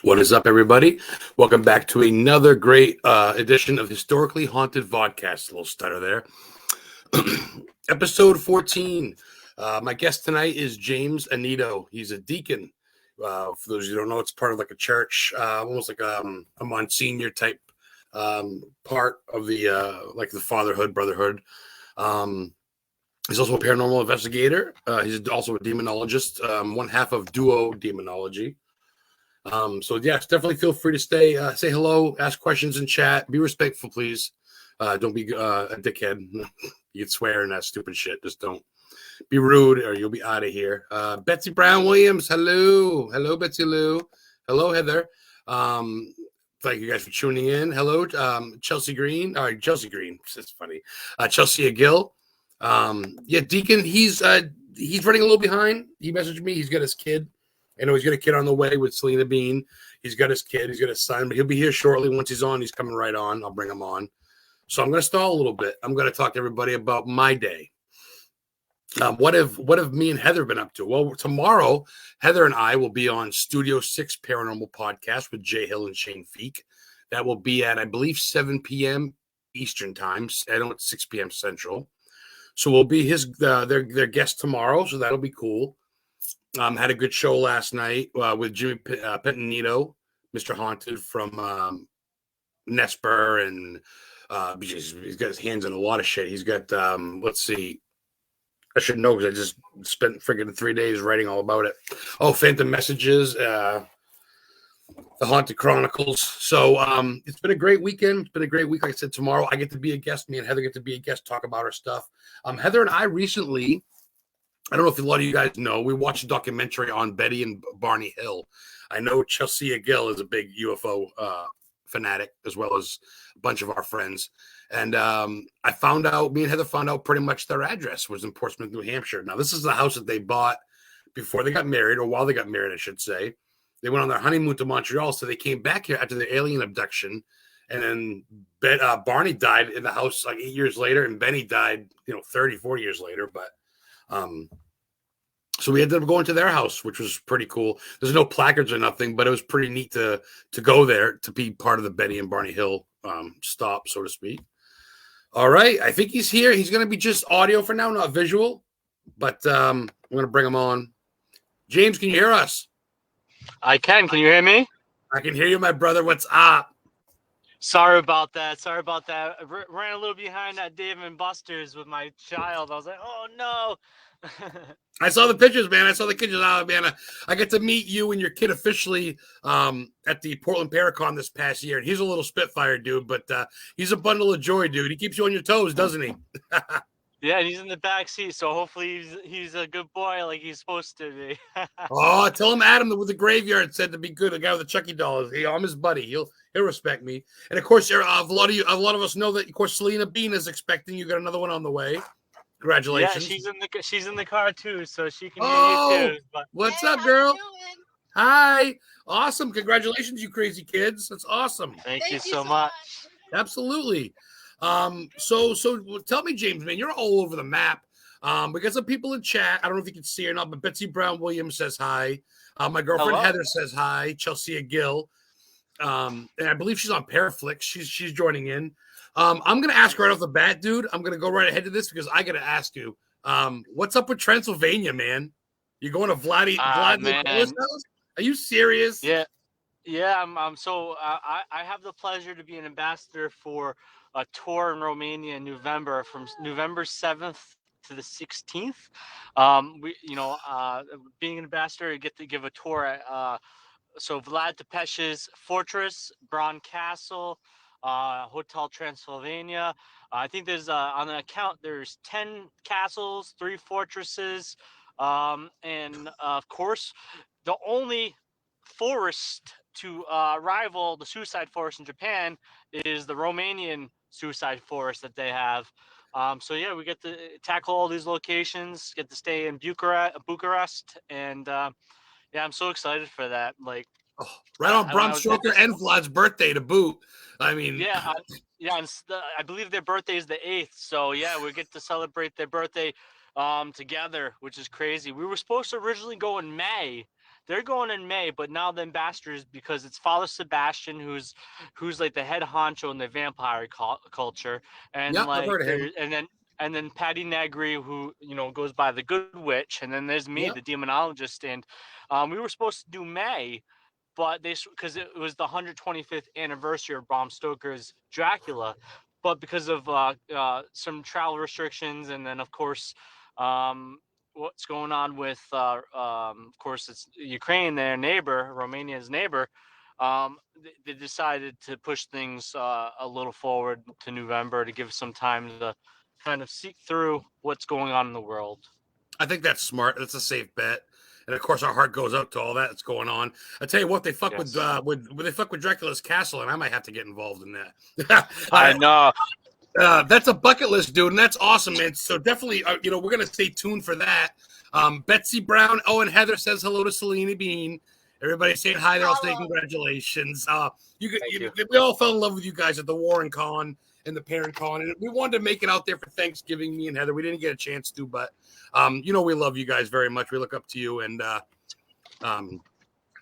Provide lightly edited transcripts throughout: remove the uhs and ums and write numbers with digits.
What is up, everybody? Welcome back to another great edition of Historically Haunted VODCAST. A little stutter there. Episode 14. My guest tonight is James Annitto. He's a deacon. For those who don't know, it's part of like a church, almost like a Monsignor type part of the like the fatherhood, brotherhood. He's also a paranormal investigator. He's also a demonologist, one half of Duo Demonology. So yes, definitely feel free to say hello, ask questions in chat, be respectful, please. Don't be a dickhead. You can swear and that stupid shit. Just don't be rude or you'll be out of here. Betsy Brown Williams, hello Betsy Lou, hello Heather. Thank you guys for tuning in. Hello, Chelsea Green. All right, Chelsea Green. It's funny. Chelsea Gill. Yeah, Deacon. He's running a little behind. He messaged me. He's got his kid. I know he's got a kid on the way with Selena Bean. He's got his kid. He's got his son, but he'll be here shortly. Once he's on, he's coming right on. I'll bring him on. So I'm going to stall a little bit. I'm going to talk to everybody about my day. What have me and Heather been up to? Well, tomorrow, Heather and I will be on Studio 6 Paranormal Podcast with Jay Hill and Shane Feek. That will be at, I believe, 7 p.m. Eastern time. I know it's 6 p.m. Central. So we'll be their guest tomorrow. So that'll be cool. Had a good show last night with Jimmy Pentanito, Mr. Haunted from Nesper, and he's got his hands in a lot of shit. He's got, let's see, I should know because I just spent freaking 3 days writing all about it. Oh, Phantom Messages, The Haunted Chronicles. So it's been a great weekend. It's been a great week. Like I said, tomorrow I get to be a guest. Me and Heather get to be a guest, talk about our stuff. Heather and I recently, I don't know if a lot of you guys know, we watched a documentary on Betty and Barney Hill. I know Chelsea Gill is a big UFO fanatic, as well as a bunch of our friends. And me and Heather found out pretty much their address was in Portsmouth, New Hampshire. Now, this is the house that they bought before they got married, or while they got married, I should say. They went on their honeymoon to Montreal, so they came back here after the alien abduction. And then Barney died in the house like 8 years later, and Benny died, 30, 40 years later. But so we ended up going to their house, which was pretty cool. There's no placards or nothing, but it was pretty neat to go there to be part of the Betty and Barney Hill stop, so to speak. All right, I think he's here. He's going to be just audio for now, not visual, but I'm going to bring him on. James, can you hear us? I can. Can you hear me? I can hear you, my brother. What's up? Sorry about that. I ran a little behind at Dave and Buster's with my child. I was like, oh, no. I saw the pictures, man. Oh, man. I get to meet you and your kid officially at the Portland Paracon this past year. And he's a little Spitfire dude, but he's a bundle of joy, dude. He keeps you on your toes, doesn't he? Yeah, and he's in the back seat, so hopefully he's a good boy like he's supposed to be. Oh, tell him Adam with the graveyard said to be good. The guy with the Chucky dolls. I'm his buddy. He'll respect me. And of course, a lot of us know that. Of course, Selena Bean is expecting. You got another one on the way. Congratulations. Yeah, she's in the car too, so she can hear you too. But what's up, girl? Hi. Awesome. Congratulations, you crazy kids. That's awesome. Thank you so much. Absolutely. So tell me, James, man, you're all over the map. We got some people in chat. I don't know if you can see or not, but Betsy Brown Williams says hi. My girlfriend Heather says hi. Chelsea Gill. And I believe she's on Paraflix. She's joining in. I'm going to ask right off the bat, dude. I'm going to go right ahead to this because I got to ask you, what's up with Transylvania, man? You going to Vlad's house? Are you serious? Yeah. I'm so I have the pleasure to be an ambassador for a tour in Romania in November, from November 7th to the 16th. Being an ambassador, you get to give a tour at so Vlad Tepes's Fortress, Bron Castle, Hotel Transylvania. I think there's on the account there's 10 castles, 3 fortresses, and of course the only forest to rival the suicide forest in Japan is the Romanian suicide forest that they have. So yeah, we get to tackle all these locations, get to stay in Bucharest, and yeah, I'm so excited for that. Like, right on Bram Stoker and Vlad's birthday to boot. I mean, I believe their birthday is the 8th. So yeah, we get to celebrate their birthday together, which is crazy. We were supposed to originally go in May they're going in May, but now the ambassadors, because it's Father Sebastian, who's like the head honcho in the vampire culture, and Yep, I've like heard of there, him. and then Patty Negri, who goes by the Good Witch, and then there's me, Yep. the Demonologist, and we were supposed to do May, but because it was the 125th anniversary of Bram Stoker's Dracula, but because of some travel restrictions, and then of course what's going on with of course it's Ukraine, their neighbor, Romania's neighbor. They decided to push things a little forward to November to give some time to kind of seek through what's going on in the world. I think that's smart. That's a safe bet. And of course, our heart goes out to all that that's going on. I tell you what, they fuck Yes, with they fuck with Dracula's castle, and I might have to get involved in that. I know. That's a bucket list, dude, and that's awesome, man. So definitely, we're gonna stay tuned for that. Betsy Brown, oh, and Heather says hello to Selena Bean. Everybody saying hi. They're all saying congratulations. Thank you. We all fell in love with you guys at the Warren Con and the Parent Con, and we wanted to make it out there for Thanksgiving. Me and Heather, we didn't get a chance to, but we love you guys very much. We look up to you, and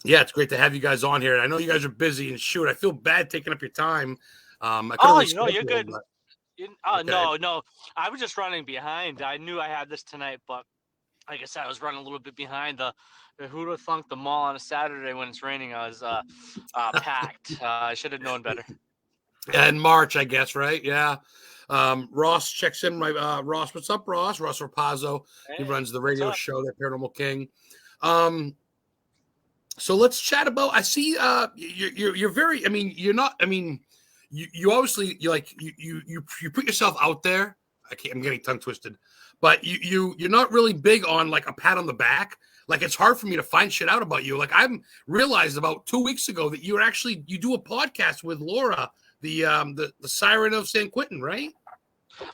yeah, it's great to have you guys on here. I know you guys are busy, and shoot, I feel bad taking up your time. I Oh, rescheduled, you're good. but okay. No. I was just running behind. I knew I had this tonight, but like I said, I was running a little bit behind. Who'd have thunk the mall on a Saturday when it's raining? I was packed. I should have known better. In March, I guess, right? Yeah. Ross checks in. Ross, what's up, Ross? Ross Rapazzo. He Hey, runs the what's radio up? show, that Paranormal King. So let's chat about. I see. You're very. I mean, you're not. I mean, you obviously you put yourself out there. I'm getting tongue twisted, but you're not really big on like a pat on the back. Like it's hard for me to find shit out about you. Like I realized about 2 weeks ago that you do a podcast with Laura, the Siren of San Quentin, right?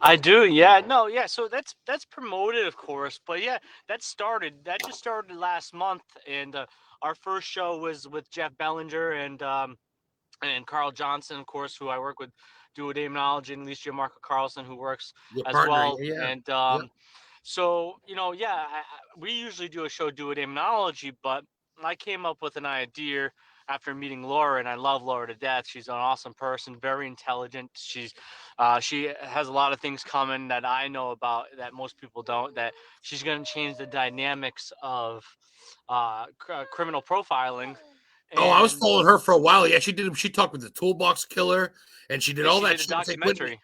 I do, yeah. No, yeah. So that's promoted, of course, but yeah, that just started last month, and our first show was with Jeff Bellinger and Carl Johnson, of course, who I work with, Demonology, and Alicia Marco Carlson, who works Your as partner, well, yeah, yeah. and Yep. so yeah, we usually do a show, Demonology, but I came up with an idea after meeting Laura, and I love Laura to death. She's an awesome person, very intelligent. She has a lot of things coming that I know about that most people don't. That she's going to change the dynamics of criminal profiling, Oh, I was and following her for a while. Yeah, she talked with the Toolbox Killer, and she did and all she that did a shit in St. Quentin. documentary.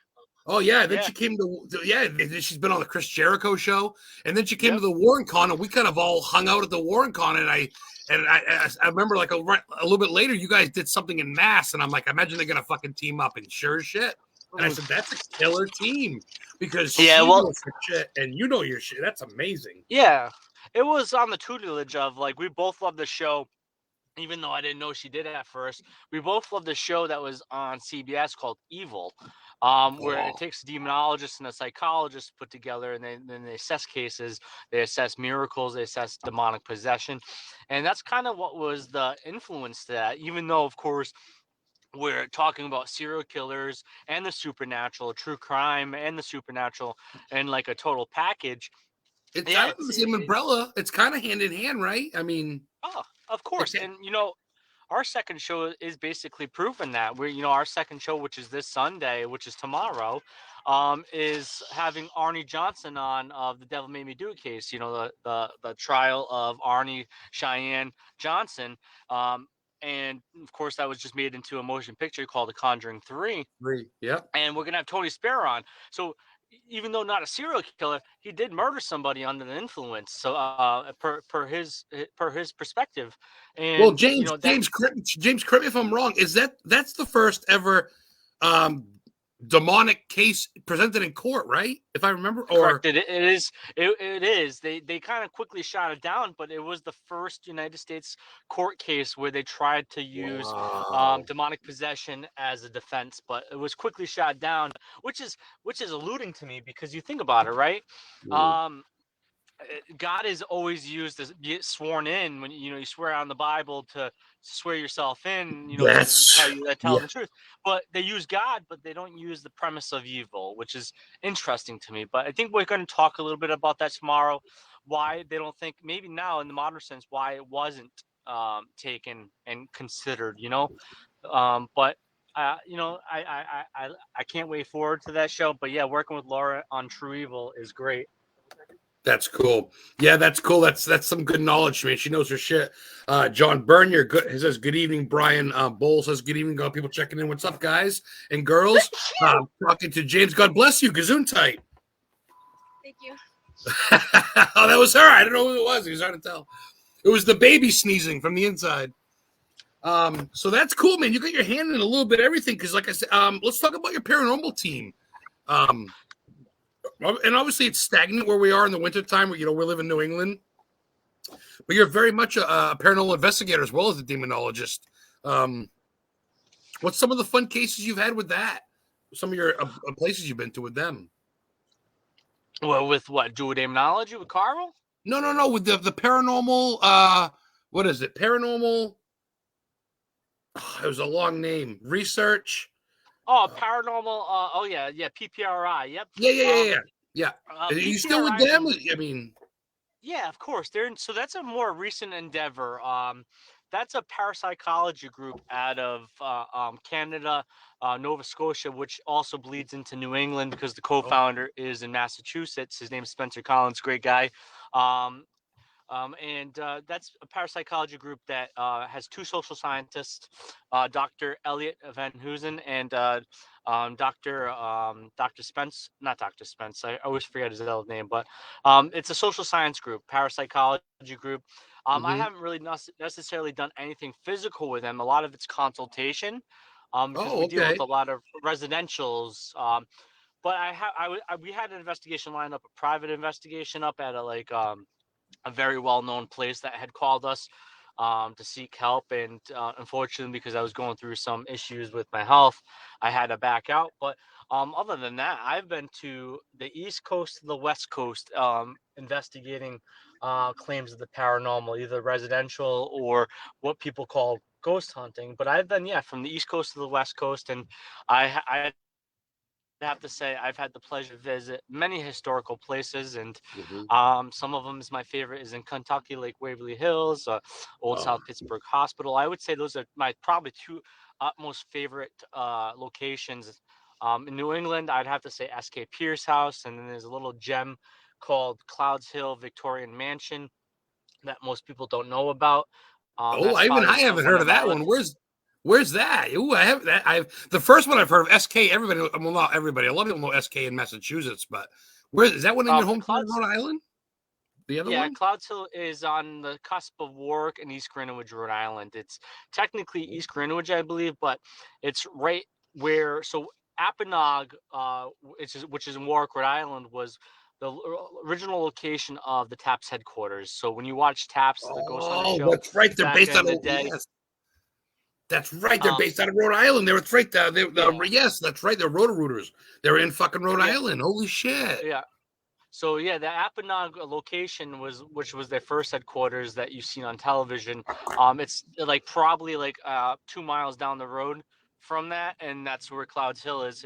Oh yeah, then Yeah, she came yeah. Then she's been on the Chris Jericho show, and then she came to yep. the Warren Con, and we kind of all hung out at the Warren Con, and I remember like a little bit later, you guys did something in Mass, and I'm like, I imagine they're gonna fucking team up, and sure as shit. And I said, that's a killer team because Yeah, she well, knows her shit, and you know your shit. That's amazing. yeah. It was on the tutelage of like we both loved the show, even though I didn't know she did at first. We both loved the show that was on CBS called Evil, where it Oh, takes a demonologist and a psychologist put together, and then they assess cases, they assess miracles, they assess demonic possession, and that's kind of what was the influence to that. Even though, of course, we're talking about serial killers and the supernatural, true crime and the supernatural, and like a total package. it's Yeah, out of the same umbrella. It's kind of hand in hand, right? I mean, oh, of it course. can, And our second show is basically proving that. We're, our second show, which is this Sunday, which is tomorrow, is having Arnie Johnson on of the Devil Made Me Do It case. The trial of Arnie Cheyenne Johnson. And of course, that was just made into a motion picture called The Conjuring 3. agree. Yep. And we're gonna have Tony Spare on. So even though not a serial killer, he did murder somebody under the influence. So per his perspective, Well, and that James, correct me if I'm wrong. That's the first ever um, demonic case presented in court, right? If I remember, or correct. It is. They kind of quickly shot it down, but it was the first United States court case where they tried to use wow, demonic possession as a defense, but it was quickly shot down, which is alluding to me because you think about it, right? mm. Um, God is always used as get sworn in when you swear on the Bible to swear yourself in, to tell Yes, you that yeah. telling the truth. But they use God, but they don't use the premise of evil, which is interesting to me. But I think we're going to talk a little bit about that tomorrow. Why they don't think maybe now in the modern sense why it wasn't taken and considered. But I can't wait forward to that show. But yeah, working with Laura on True Evil is great. That's cool. Yeah, that's cool. That's some good knowledge, man. She knows her shit. John Bernier he says, good evening. Brian Bull says, good evening. Got people checking in. What's up, guys and girls? Talking to James. God bless you. Gesundheit. Thank you. Oh, that was her. I don't know who it was. It was hard to tell. It was the baby sneezing from the inside. So that's cool, man. You got your hand in a little bit of everything. Because like I said, let's talk about your paranormal team. And obviously it's stagnant where we are in the wintertime. We live in New England, but you're very much a paranormal investigator as well as a demonologist. What's some of the fun cases you've had with that? Some of your places you've been to with them? Well, with what? Demonology with Carl? No. With the paranormal, what is it? Paranormal. Oh, it was a long name. Research. Oh, paranormal. Oh yeah, PPRI. Yep. Yeah. Are you still with them? I mean, yeah, of course. So that's a more recent endeavor. That's a parapsychology group out of Canada, Nova Scotia, which also bleeds into New England because the co-founder is in Massachusetts. His name is Spencer Collins, great guy. And that's a parapsychology group that has two social scientists, Dr. Elliot Van Hoosen and Dr. Spence, not Dr. Spence. I always forget his other name, but it's a social science group, parapsychology group. I haven't really necessarily done anything physical with them. A lot of it's consultation because we deal with a lot of residentials. But we had an investigation lined up, a private investigation up at a very well-known place that had called us to seek help, and unfortunately, because I was going through some issues with my health, I had to back out. But other than that, I've been to the East Coast to the West Coast investigating claims of the paranormal, either residential or what people call ghost hunting. But I've been, from the East Coast to the West Coast, and I have to say I've had the pleasure to visit many historical places, and some of them is my favorite is in Kentucky, like Waverly Hills, Old South Pittsburgh Hospital. I would say those are my probably two utmost favorite locations. In New England, I'd have to say S.K. Pierce House, and then there's a little gem called Clouds Hill Victorian Mansion that most people don't know about. I haven't heard of that one. Where's that? Ooh, I have that. The first one I've heard of SK. Everybody, well, not everybody. A lot of people know SK in Massachusetts, but where is that one in your hometown, Rhode Island? The other one? Yeah, Clouds Hill is on the cusp of Warwick and East Greenwich, Rhode Island. It's technically East Greenwich, I believe, but it's right where. So Apponaug, which is in Warwick, Rhode Island, was the original location of the TAPS headquarters. So when you watch TAPS, the Ghost Hunter show, that's right. They're based on the day. Yes. That's right. They're based out of Rhode Island. They're right. Yes, that's right. They're Roto-Rooters. They're in fucking Rhode Island. Holy shit. Yeah. So the Apponaug location which was their first headquarters that you've seen on television. It's probably 2 miles down the road from that, and that's where Clouds Hill is.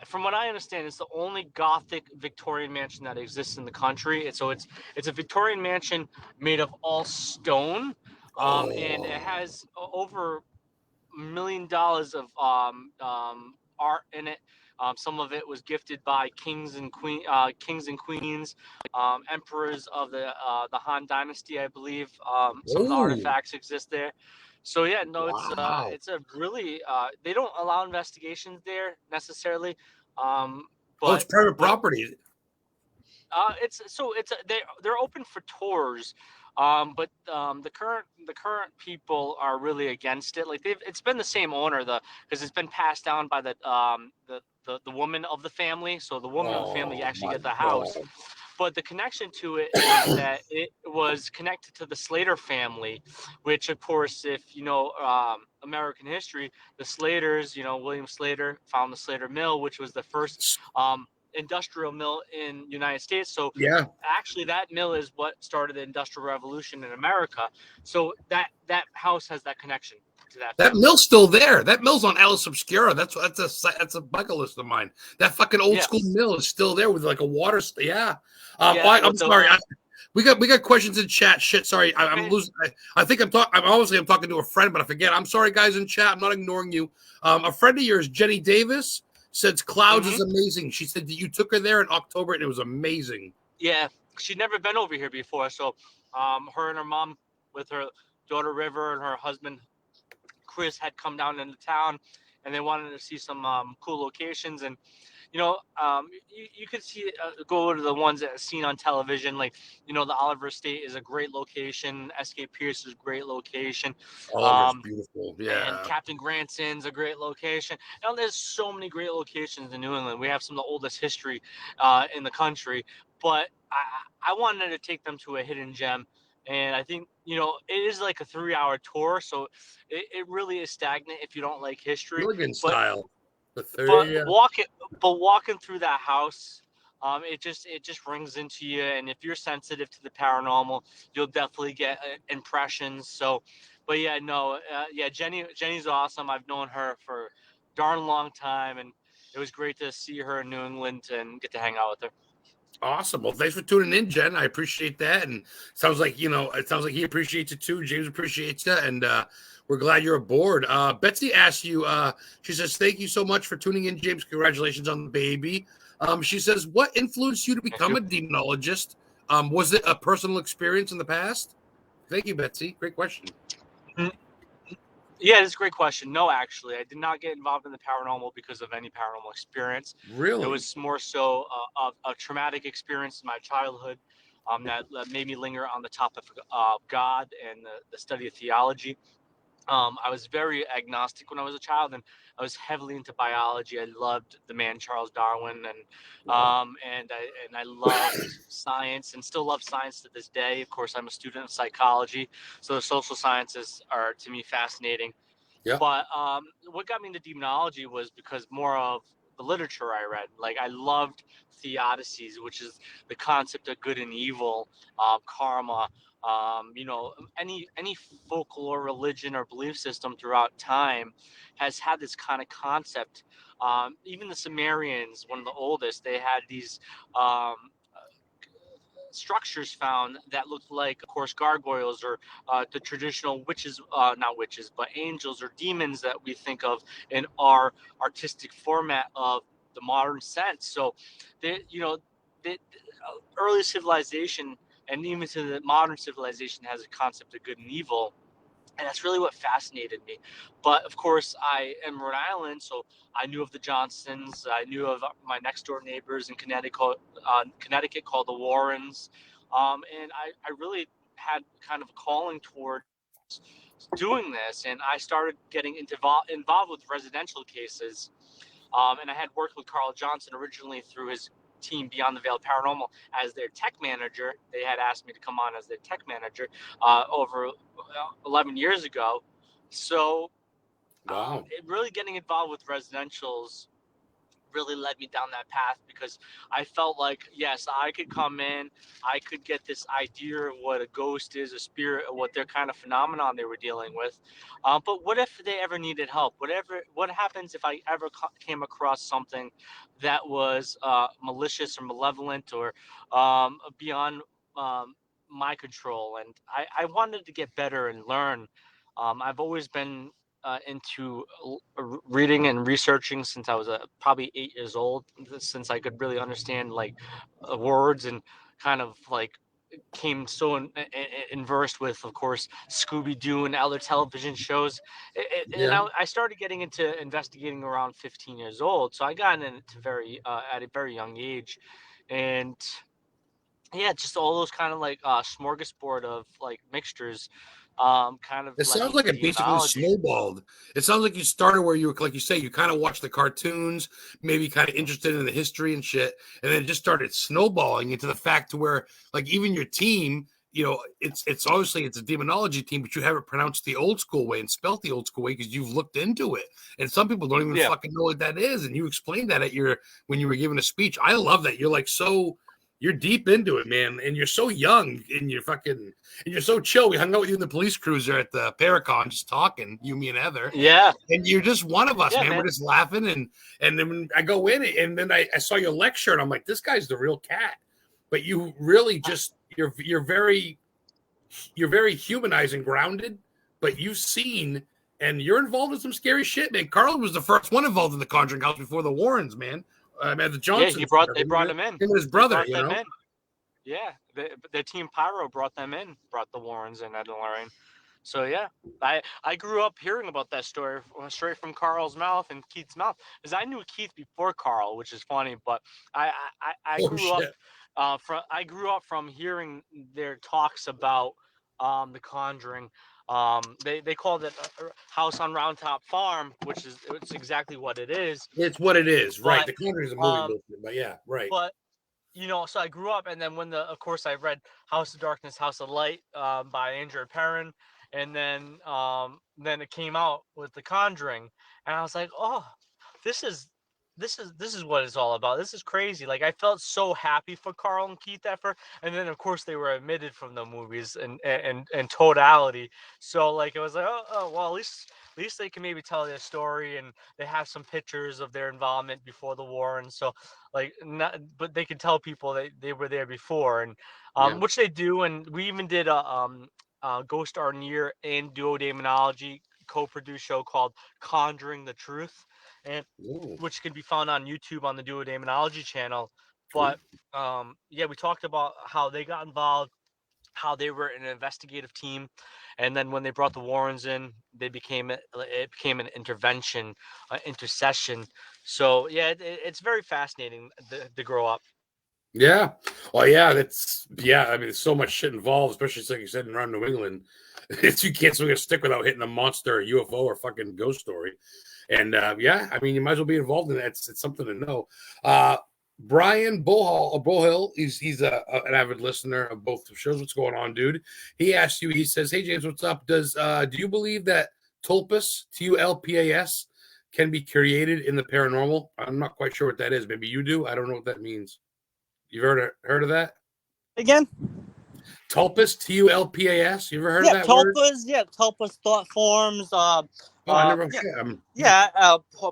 From what I understand, it's the only Gothic Victorian mansion that exists in the country. It's a Victorian mansion made of all stone. And it has over $1 million of art in it. Some of it was gifted by kings and queens, emperors of the Han Dynasty, I believe. Some of the artifacts exist there. So it's a really they don't allow investigations there necessarily. But it's private property. They're open for tours. But the current people are really against it. It's been the same owner because it's been passed down by the woman of the family. So the woman of the family actually got the house. But the connection to it is that it was connected to the Slater family, which, of course, if you know American history, the Slaters, William Slater found the Slater Mill, which was the first industrial mill in the United States. So actually that mill is what started the Industrial Revolution in America. So that house has that connection to that. That mill's still there. That mill's on Alice Obscura. That's a bucket list of mine. That fucking old school mill is still there with a water. I'm sorry. We got questions in chat. Shit, sorry, I'm Okay. losing. I think I'm talking to a friend, but I forget. I'm sorry, guys in chat. I'm not ignoring you. A friend of yours, Jenny Davis, says Clouds is amazing. She said that you took her there in October and it was amazing. Yeah, she'd never been over here before, so her and her mom with her daughter River and her husband Chris had come down into town, and they wanted to see some cool locations. And you could see go to the ones that are seen on television, like the Oliver Estate is a great location, SK Pierce is a great location, Oliver's beautiful, and yeah. Captain Granson's a great location. There's so many great locations in New England. We have some of the oldest history in the country, but I wanted to take them to a hidden gem. And I think, it is like a 3-hour tour. So it really is stagnant if you don't like history. Milligan But style. but walking through that house, it just rings into you. And if you're sensitive to the paranormal, you'll definitely get impressions. So, but yeah, no, yeah, Jenny's awesome. I've known her for a darn long time, and it was great to see her in New England and get to hang out with her. Awesome. Well, thanks for tuning in, Jen. I appreciate that. And sounds like, it sounds like he appreciates it too. James appreciates it. And we're glad you're aboard. Betsy asked you, she says, thank you so much for tuning in, James. Congratulations on the baby. She says, what influenced you to become a demonologist? Was it a personal experience in the past? Thank you, Betsy. Great question. Yeah, it's a great question. No, actually, I did not get involved in the paranormal because of any paranormal experience. Really? It was more so a traumatic experience in my childhood that made me linger on the topic of God and the study of theology. I was very agnostic when I was a child, and I was heavily into biology. I loved the man Charles Darwin, and I loved science, and still love science to this day. Of course, I'm a student of psychology, so the social sciences are to me fascinating. Yeah. But what got me into demonology was because more of the literature I read. Like I loved theodicies, which is the concept of good and evil, karma. Any folklore, religion, or belief system throughout time has had this kind of concept. Even the Sumerians, one of the oldest, they had these structures found that looked like, of course, gargoyles or the traditional witches, not witches, but angels or demons that we think of in our artistic format of the modern sense. So, the early civilization and even to the modern civilization has a concept of good and evil. And that's really what fascinated me. But of course, I am Rhode Island, so I knew of the Johnsons. I knew of my next door neighbors in Connecticut called the Warrens. And I really had kind of a calling toward doing this. And I started getting involved with residential cases. And I had worked with Carl Johnson originally through his team Beyond the Veil Paranormal as their tech manager. They had asked me to come on as their tech manager over 11 years ago. So Wow. it really getting involved with residentials really led me down that path because I felt like, yes, I could come in, I could get this idea of what a ghost is, a spirit, what their kind of phenomenon they were dealing with. But what if they ever needed help? What happens if I ever came across something that was malicious or malevolent or beyond my control? And I wanted to get better and learn. I've always been into reading and researching since I was probably 8 years old, since I could really understand like words and kind of like came so inversed with, of course, Scooby-Doo and other television shows. And Yeah. I started getting into investigating around 15 years old. So I got into at a very young age. And yeah, just all those kind of like smorgasbord of like mixtures kind of It led sounds me like to it basically demonology. snowballed. It sounds like you started where you were, like you say, you kind of watched the cartoons, maybe kind of interested in the history and shit, and then it just started snowballing into the fact to where, like, even your team, it's obviously it's a demonology team, but you have it pronounced the old school way and spelt the old school way because you've looked into it, and some people don't even fucking know what that is, and you explained that when you were giving a speech. I love that you're like you're deep into it, man, and you're so young, and you're so chill. We hung out with you in the police cruiser at the Paracon, just talking, you, me, and Heather. Yeah. And you're just one of us, Yeah, man. man. We're just laughing, and then when I go in, and then I saw your lecture, and I'm like, this guy's the real cat. But you really just you're very humanized and grounded, but you've seen and you're involved in some scary shit, man. Carl was the first one involved in the Conjuring House before the Warrens, man. The Johnsons. Yeah, they brought him in. Him and his brother, They brought them in. Yeah, the team Pyro brought them in, brought the Warrens in Ed and Lorraine. So yeah, I grew up hearing about that story straight from Carl's mouth and Keith's mouth, because I knew Keith before Carl, which is funny. But I grew up from hearing their talks about the Conjuring. They called it House on Round Top Farm, which is it's exactly what it is. It's what it is, right? But, the Conjuring is a movie, but yeah, right. But so I grew up, and then of course I read House of Darkness, House of Light by Andrew Perrin, and then it came out with The Conjuring, and I was like, oh, this is what it's all about. This is crazy. Like, I felt so happy for Carl and Keith at first, and then of course they were omitted from the movies in totality. So like it was like, oh well, at least they can maybe tell their story, and they have some pictures of their involvement before the war, and so like but they can tell people they were there before, and which they do. And we even did a Ghost Are Near and Duo Demonology co-produced show called Conjuring the Truth, and which can be found on YouTube on the Duo Demonology channel. But we talked about how they got involved, how they were an investigative team, and then when they brought the Warrens in, it became an intercession. So yeah, it's very fascinating to grow up. Yeah. Well, yeah, I mean, there's so much shit involved, especially like you said around New England. You can't swing a stick without hitting a monster, a UFO, or fucking ghost story. And I mean, you might as well be involved in that. It's something to know. Brian Bohill, he's an avid listener of both shows. What's going on, dude? He asked you. He says, "Hey James, what's up? Do you believe that tulpas, TULPAS, can be created in the paranormal?" I'm not quite sure what that is. Maybe you do. I don't know what that means. You've heard of that? Again? Tulpas, TULPAS. You ever heard of that tulpas, word? Yeah, tulpas, thought forms. I never.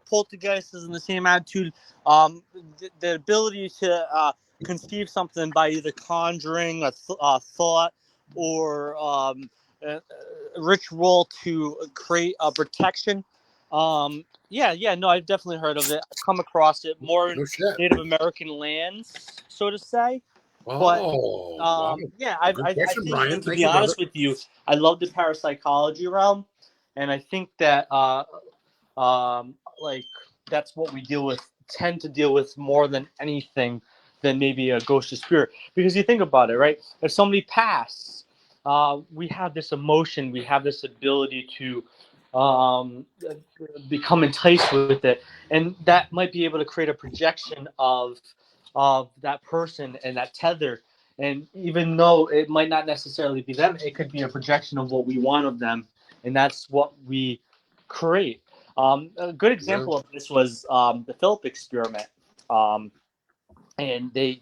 Poltergeist is in the same attitude. The ability to conceive something by either conjuring a thought or a ritual to create a protection. No, I've definitely heard of it. I've come across it more in Native American lands, so to say. Oh, wow. I think, Brian. to be honest with you, I love the parapsychology realm, and I think that that's what we tend to deal with more than anything than maybe a ghost or spirit. Because you think about it, right? If somebody passed, we have this emotion, we have this ability to become enticed with it, and that might be able to create a projection of that person and that tether. And even though it might not necessarily be them, it could be a projection of what we want of them, and that's what we create. A good example of this was the Philip experiment. And they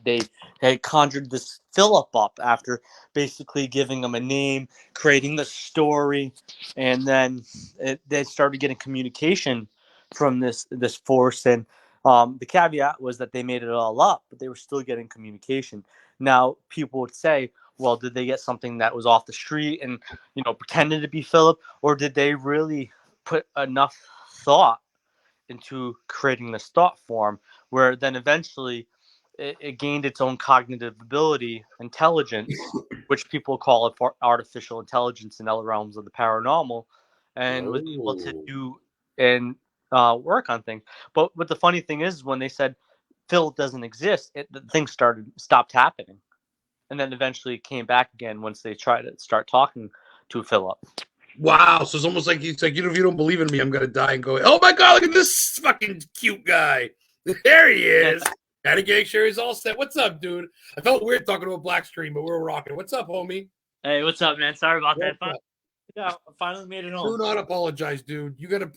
conjured this Philip up after basically giving him a name, creating the story, and then they started getting communication from this force. And the caveat was that they made it all up, but they were still getting communication. Now, people would say, well, did they get something that was off the street and pretended to be Philip, or did they really put enough thought into creating this thought form where then eventually it gained its own cognitive ability, intelligence, which people call it for artificial intelligence in other realms of the paranormal, and was able to do and work on things. But what the funny thing is, when they said Phil doesn't exist, the thing stopped happening, and then eventually came back again once they tried to start talking to Philip. Wow, so it's almost like it's like, if you don't believe in me, I'm gonna die and go, oh my god, look at this fucking cute guy. There he is. Gotta make sure he's all set. What's up, dude? I felt weird talking to a black screen, but we're rocking. What's up, homie? Hey, what's up, man? Sorry about that. I finally made it home. Do not apologize, dude. You got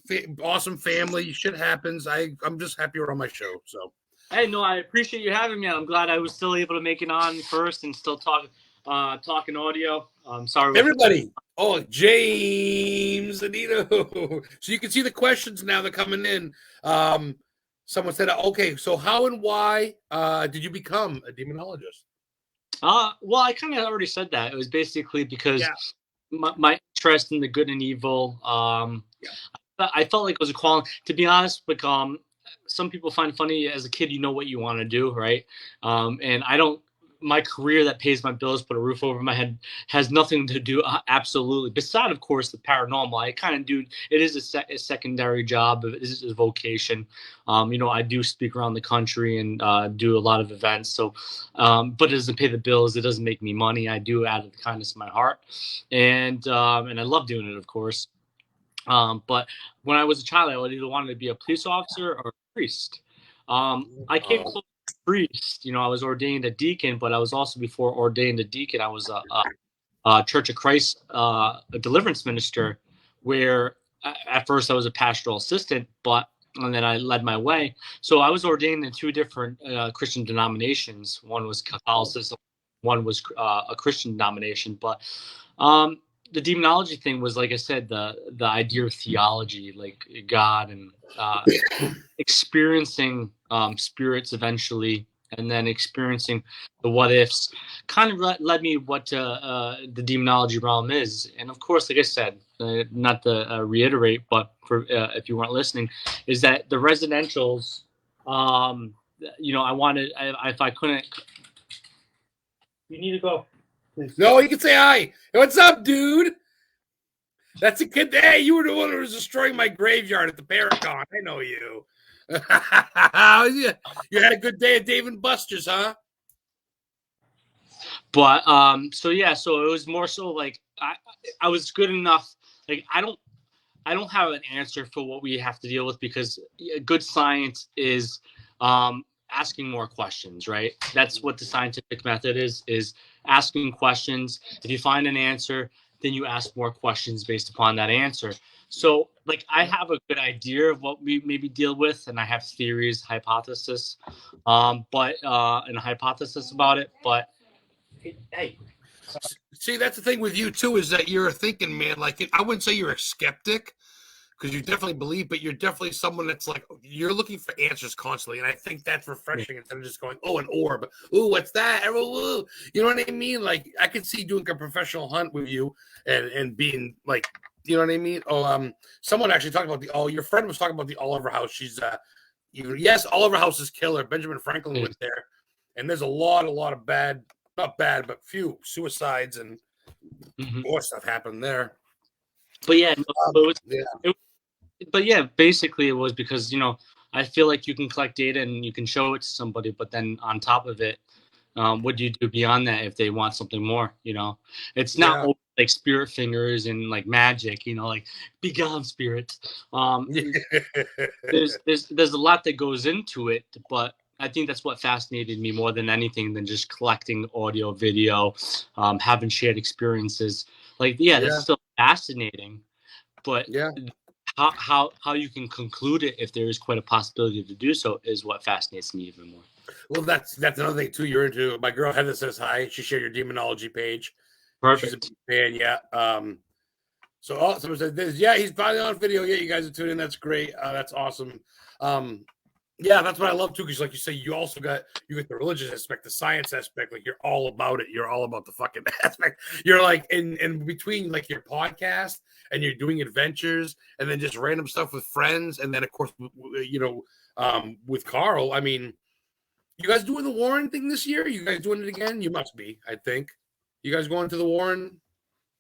awesome family. Shit happens. I'm just happy you're on my show. So. Hey, no, I appreciate you having me. I'm glad I was still able to make it on first and still talking audio. I'm sorry. Everybody. Oh, James Annitto. So you can see the questions now that are coming in. Someone said, okay, so how and why did you become a demonologist? Well, I kind of already said that. It was basically because Yeah. my interest in the good and evil. Yeah. I felt like it was a quality. To be honest, like some people find funny as a kid. You know what you want to do, right? And I don't. My career that pays my bills, put a roof over my head, has nothing to do absolutely. Beside, of course, the paranormal. I kind of do. It is a secondary job. It is a vocation. I do speak around the country and do a lot of events. So, but it doesn't pay the bills. It doesn't make me money. I do out of the kindness of my heart, and I love doing it, of course. But when I was a child, I either wanted to be a police officer or a priest. I came close to priest. I was ordained a deacon, but I was also, before ordained a deacon, I was a Church of Christ, a deliverance minister, where at first I was a pastoral assistant, and then I led my way. So I was ordained in two different Christian denominations. One was Catholicism, one was a Christian denomination. But the demonology thing was, like I said, the idea of theology, like God, and experiencing spirits eventually, and then experiencing the what ifs, kind of led me what the demonology realm is. And of course, like I said, not to reiterate, but for if you weren't listening, is that the residentials, I wanted, if I couldn't, you need to go. Please. No, you can say hi. Hey, what's up, dude? That's a kid. Hey, you were the one who was destroying my graveyard at the Paracon. I know you. You had a good day at Dave and Buster's, huh? But so it was more so like I was good enough. Like I don't have an answer for what we have to deal with, because good science is asking more questions, right? That's what the scientific method is asking questions. If you find an answer, then you ask more questions based upon that answer. So like I have a good idea of what we maybe deal with, and I have theories, hypothesis, and a hypothesis about it. But hey, See, that's the thing with you too, is that you're a thinking man. Like, I wouldn't say you're a skeptic, because you definitely believe, but you're definitely someone that's like, you're looking for answers constantly, and I think that's refreshing instead of just going, oh, an orb, ooh, what's that? Ooh. You know what I mean? Like, I could see doing a professional hunt with you and being like, you know what I mean? Oh, someone actually talked about your friend was talking about the Oliver House. She's yes, Oliver House is killer. Benjamin Franklin went there, and there's a lot of bad, not bad, but few suicides and more stuff happened there. But yeah, Yeah. Basically it was because, I feel like you can collect data and you can show it to somebody, but then on top of it, what do you do beyond that if they want something more? It's not like spirit fingers and like magic, like be gone, spirits. There's a lot that goes into it, but I think that's what fascinated me more than anything than just collecting audio, video, having shared experiences. Like, that's still fascinating, but how you can conclude it, if there is quite a possibility to do so, is what fascinates me even more. Well, that's another thing too. You're into. My girl Heather says hi. She shared your demonology page. Perfect. She's a big fan. Yeah. So someone said this. Yeah, he's finally on video. Yeah, you guys are tuning in. That's great. That's awesome. Yeah, that's what I love too. Because like you say, you got the religious aspect, the science aspect. Like, you're all about it. You're all about the fucking aspect. You're like in between, like, your podcast and you're doing adventures and then just random stuff with friends, and then of course with Carl. I mean, you guys doing the Warren thing this year? You guys doing it again? You must be. I think you guys going to the Warren.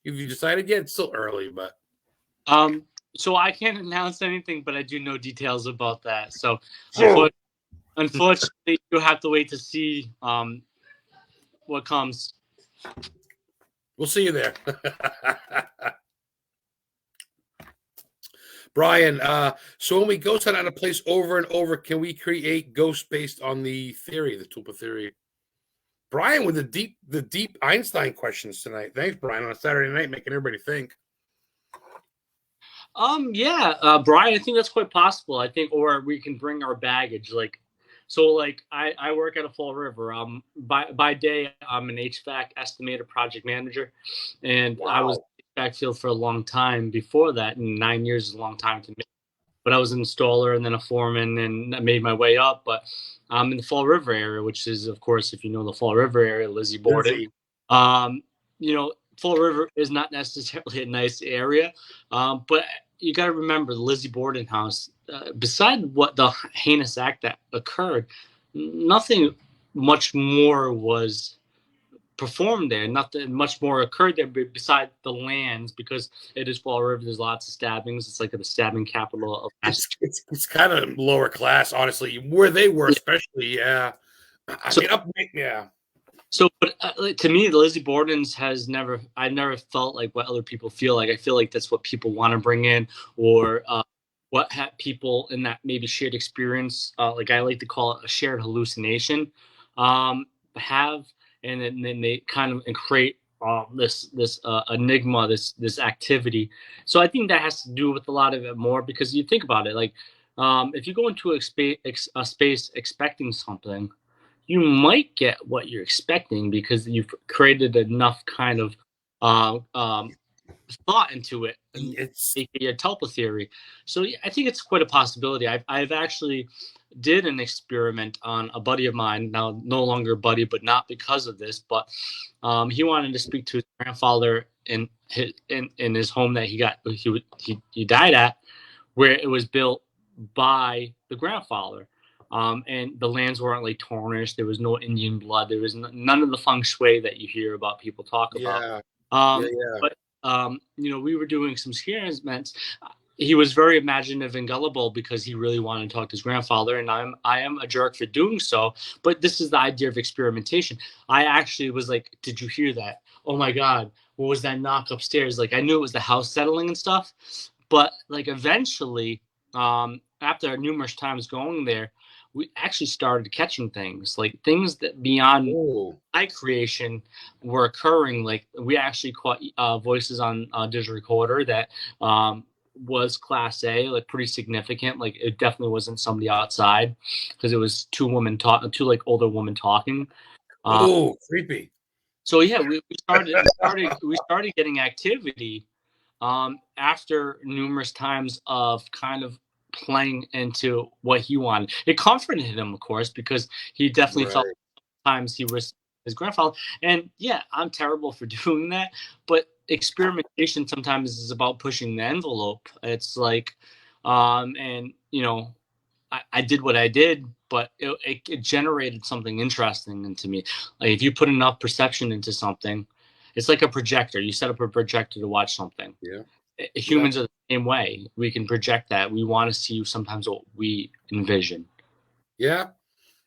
Have you decided yet? It's still early, but so I can't announce anything, but I do know details about that. So unfortunately, you'll have to wait to see what comes. We'll see you there. Brian, so when we ghost hunt on a place over and over, can we create ghosts based on the Tulpa theory? Brian with the deep Einstein questions tonight. Thanks, Brian, on a Saturday night, making everybody think. Brian, I think that's quite possible. I think, or we can bring our baggage. I work at a Fall River. By day, I'm an HVAC estimator project manager, and I was in the HVAC field for a long time before that, and 9 years is a long time to me. but I was an installer and then a foreman, and I made my way up. But I'm in the Fall River area, which is, of course, if you know the Fall River area, Lizzie Borden. Lizzie. You know, Fall River is not necessarily a nice area, but you got to remember the Lizzie Borden house. Beside what the heinous act that occurred, nothing much more was performed there. Nothing much more occurred there beside the lands, because it is Fall River. There's lots of stabbings. It's like the stabbing capital of It's kind of lower class, honestly, where they were, especially. Yeah, I mean, yeah. So, but to me, the Lizzie Borden's I've never felt like what other people feel like. I feel like that's what people want to bring in, or what people in that maybe shared experience, like I like to call it a shared hallucination, have, and then they kind of create this enigma, this activity. So I think that has to do with a lot of it more, because you think about it, like if you go into a space expecting something, you might get what you're expecting because you've created enough kind of thought into it. It's a tulpa theory. So yeah, I think it's quite a possibility. I've actually did an experiment on a buddy of mine, now no longer a buddy, but not because of this, but he wanted to speak to his grandfather in his home that he died at, where it was built by the grandfather. And the lands weren't like tarnished. There was no Indian blood. There was none of the feng shui that you hear about people talk about. But you know, we were doing some experiments. He was very imaginative and gullible because he really wanted to talk to his grandfather, and I am a jerk for doing so. But this is the idea of experimentation. I actually was like, "Did you hear that? Oh my God, what was that knock upstairs?" Like I knew it was the house settling and stuff, but like eventually, after numerous times going there, we actually started catching things that beyond my creation were occurring. Like we actually caught voices on a digital recorder that was class A, like pretty significant. Like it definitely wasn't somebody outside, because it was two like older women talking. Creepy. So yeah, we started getting activity after numerous times of kind of playing into what he wanted. It comforted him, of course, because he definitely felt times he was his grandfather. And yeah, I'm terrible for doing that, but experimentation sometimes is about pushing the envelope. It's like, and you know, I did what I did, but it generated something interesting into me. Like if you put enough perception into something, it's like a projector. You set up a projector to watch something. Yeah. Humans are the same way. We can project that. We want to see sometimes what we envision. Yeah.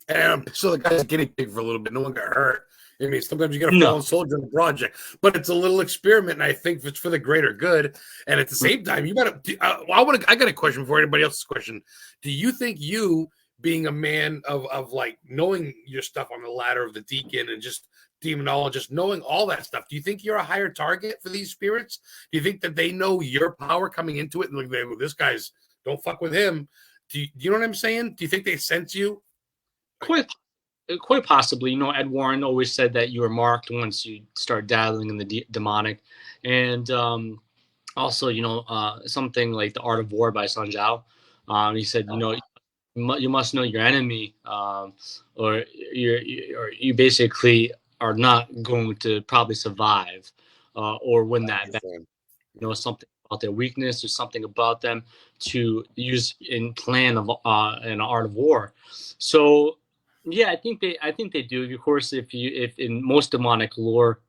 And so the guy's a guinea pig for a little bit. No one got hurt. I mean, sometimes you got a fallen soldier in the project, but it's a little experiment, and I think it's for the greater good. And at the same time, you got to. I got a question before anybody else's question. Do you think you, being a man of like knowing your stuff on the ladder of the deacon and just demonologist, knowing all that stuff, do you think you're a higher target for these spirits? Do you think that they know your power coming into it, and like, well, this guy's, don't fuck with him? Do you know what I'm saying? Do you think they sense you? Quite possibly. You know, Ed Warren always said that you were marked once you start dabbling in the demonic. And also, you know, something like The Art of War by Sun Zhao. He said, you know, you must know your enemy, or you basically are not going to probably survive or win that battle. You know, something about their weakness or something about them to use in plan of an art of war. So yeah, I think they do. Of course, if in most demonic lore,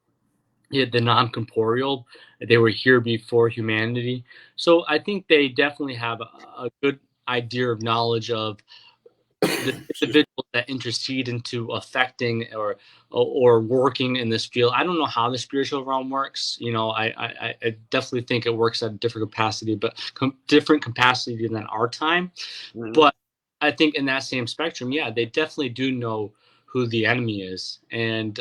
the non-corporeal, they were here before humanity. So I think they definitely have a good idea of knowledge of the individuals that intercede into affecting or working in this field. I don't know how the spiritual realm works. You know, I definitely think it works at a different capacity, but different capacity than our time. Mm-hmm. But I think in that same spectrum, yeah, they definitely do know who the enemy is, and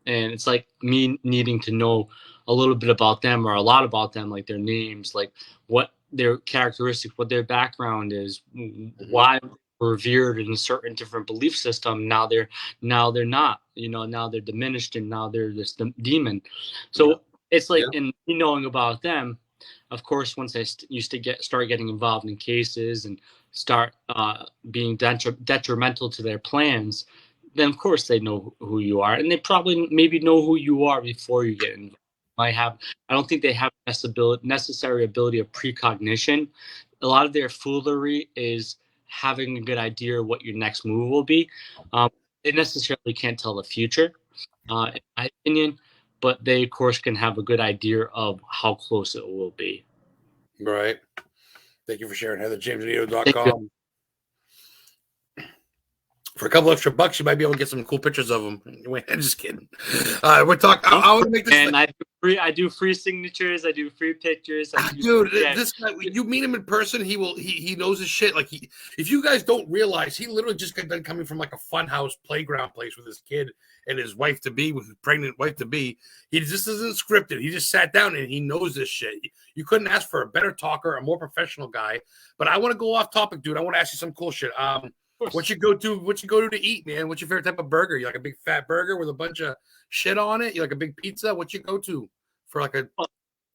it's like me needing to know a little bit about them or a lot about them, like their names, like what their characteristics, what their background is, why revered in a certain different belief system. Now they're not, you know, now they're diminished and now they're this demon. So it's like in knowing about them, Of course, once they start getting involved in cases and start being detrimental to their plans, then of course they know who you are, and they probably maybe know who you are before you get involved. I don't think they have necessary ability of precognition. A lot of their foolery is having a good idea of what your next move will be. They necessarily can't tell the future, in my opinion, but they of course can have a good idea of how close it will be. Right. Thank you for sharing, Heather. Thank JamesAnnitto.com. For a couple extra bucks, you might be able to get some cool pictures of them. I'm just kidding. We're talking. I want to make this. And I do free signatures. I do free pictures. Dude, this guy, you meet him in person, he knows his shit. Like if you guys don't realize, he literally just got done coming from like a funhouse playground place with his kid and his wife to be, with his pregnant wife to be. He just isn't scripted. He just sat down and he knows this shit. You couldn't ask for a better talker, a more professional guy. But I want to go off topic, dude. I want to ask you some cool shit. What you go to eat, man? What's your favorite type of burger? You like a big fat burger with a bunch of shit on it? You like a big pizza? What you go to for like a?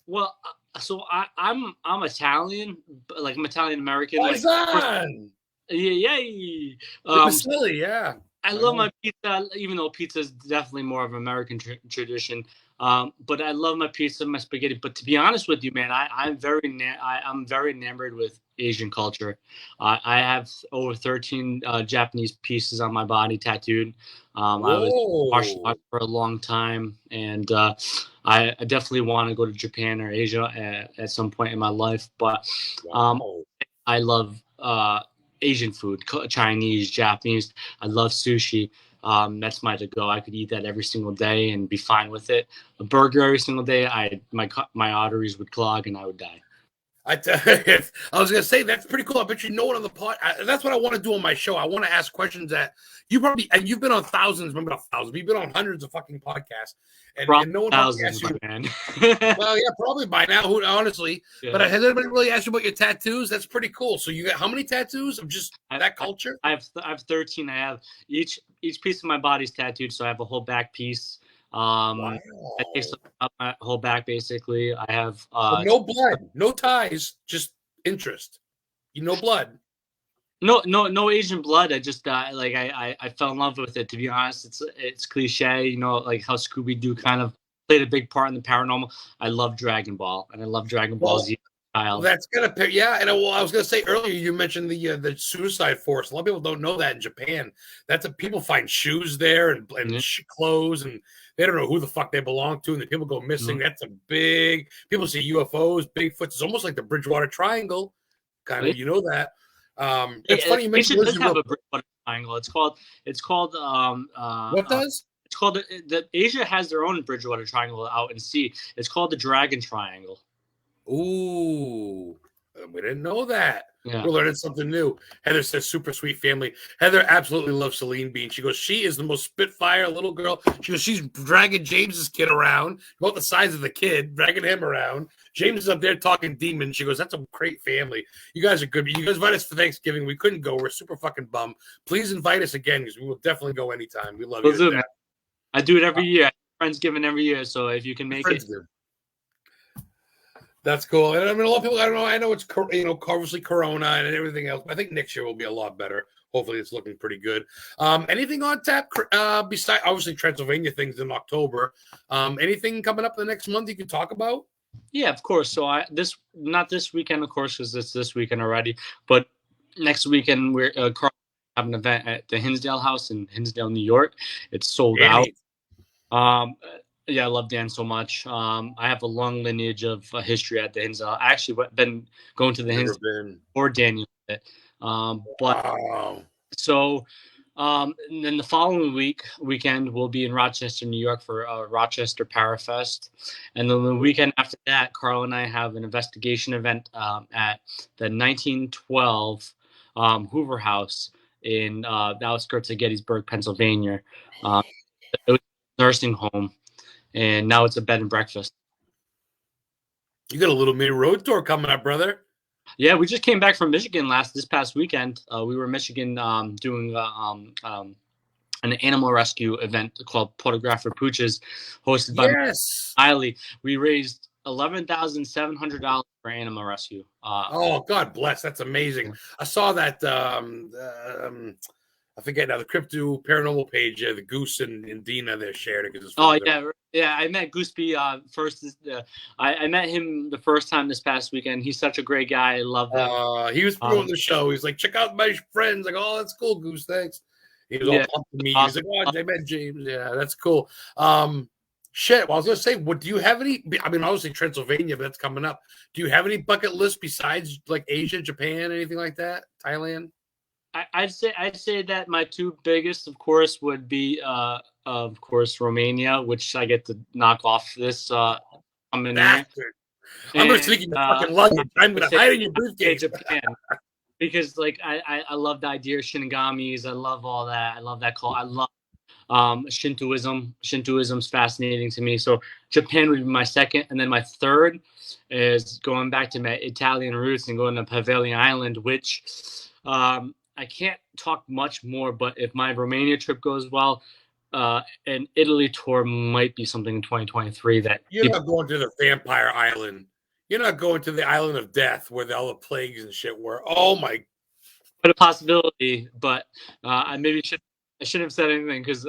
Well, so I'm Italian, like I'm Italian American. Yay! Silly, yeah. I love my pizza, even though pizza is definitely more of an American tradition. But I love my pizza, my spaghetti. But to be honest with you, man, I'm very enamored with Asian culture. I have over 13 Japanese pieces on my body tattooed. I was martial arts for a long time, and I definitely want to go to Japan or Asia at some point in my life. But I love Asian food, Chinese, Japanese. I love sushi. That's my to-go. I could eat that every single day and be fine with it. A burger every single day, my arteries would clog and I would die. I was gonna say that's pretty cool. I bet you know it on the pod. That's what I want to do on my show. I want to ask questions that you probably, and you've been on thousands, maybe not thousands, but you've been on hundreds of fucking podcasts, and no one thousands, you, man. Well, yeah, probably by now. Honestly, yeah. But has anybody really asked you about your tattoos? That's pretty cool. So you got how many tattoos of just that culture? I have 13. I have each piece of my body's tattooed, so I have a whole back piece. Wow. I takes up my whole back basically. I have no blood, no ties, just interest. No blood. No Asian blood. I just I fell in love with it. To be honest, it's cliche, like how Scooby-Doo kind of played a big part in the paranormal. I love Dragon Ball, and I love Dragon Ball Z. Well, that's gonna, yeah. And I was gonna say earlier, you mentioned the suicide force. A lot of people don't know that in Japan. People find shoes there and clothes, and they don't know who the fuck they belong to, and the people go missing. That's a big. People see UFOs, Bigfoot. It's almost like the Bridgewater Triangle, kind of. You know that. It's funny you mentioned it does have a Bridgewater Triangle. It's called. What does? It's called the Asia has their own Bridgewater Triangle out in sea. It's called the Dragon Triangle. Ooh, we didn't know that. Yeah. We're learning something new. Heather says, super sweet family. Heather absolutely loves Celine Bean. She goes, she is the most spitfire little girl. She goes, she's dragging James's kid around, about the size of the kid, dragging him around. James is up there talking demons. She goes, that's a great family. You guys are good. You guys invite us for Thanksgiving. We couldn't go. We're super fucking bummed. Please invite us again because we will definitely go anytime. We love you. I do it every year. Friendsgiving every year. So if you can make it. That's cool. And I mean, a lot of people, I don't know. I know it's, obviously Corona and everything else. But I think next year will be a lot better. Hopefully it's looking pretty good. Anything on tap besides, obviously, Transylvania things in October? Anything coming up the next month you can talk about? Yeah, of course. So not this weekend, of course, because it's this weekend already. But next weekend, we're have an event at the Hinsdale House in Hinsdale, New York. It's sold out. Yeah, I love Dan so much. I have a long lineage of history at the Hinsdale. I actually been going to the Hinsdale or Daniel. So then the following weekend we'll be in Rochester, New York for Rochester Parafest, and then the weekend after that, Carl and I have an investigation event at the 1912 Hoover House in the outskirts of Gettysburg, Pennsylvania. It was a nursing home. And now it's a bed and breakfast. You got a little mini road tour coming up, brother. Yeah, we just came back from Michigan this past weekend. We were in Michigan doing an animal rescue event called Photograph for Pooches, hosted by Miley. We raised $11,700 for animal rescue. Oh, God bless. That's amazing. I saw that. I forget now, the crypto paranormal page. The Goose and Dina there shared it because it's. Oh yeah. I met Gooseby first. I met him the first time this past weekend. He's such a great guy. I love him. He was promoting the show. He's like, check out my friends. Like, oh, that's cool, Goose. Thanks. He was all pumped to me. Awesome. He's like, oh, I met James. Yeah, that's cool. Shit. Well, I was gonna say, what do you have any? I mean, obviously Transylvania, but that's coming up. Do you have any bucket lists besides like Asia, Japan, anything like that? Thailand? I'd say that my two biggest, of course, would be of course Romania, which I get to knock off this coming year. I'm gonna sneak in your fucking luggage. I'm gonna hide in your briefcase. Japan, because like I love the idea of Shinigamis. I love all that. I love that call. I love Shintoism. Shintoism's fascinating to me. So Japan would be my second, and then my third is going back to my Italian roots and going to Pavilion Island, which I can't talk much more, but if my Romania trip goes well, an Italy tour might be something in 2023 that you're not going to the Vampire Island. You're not going to the Island of Death where all the plagues and shit were. Oh my! But a possibility, but I shouldn't have said anything because,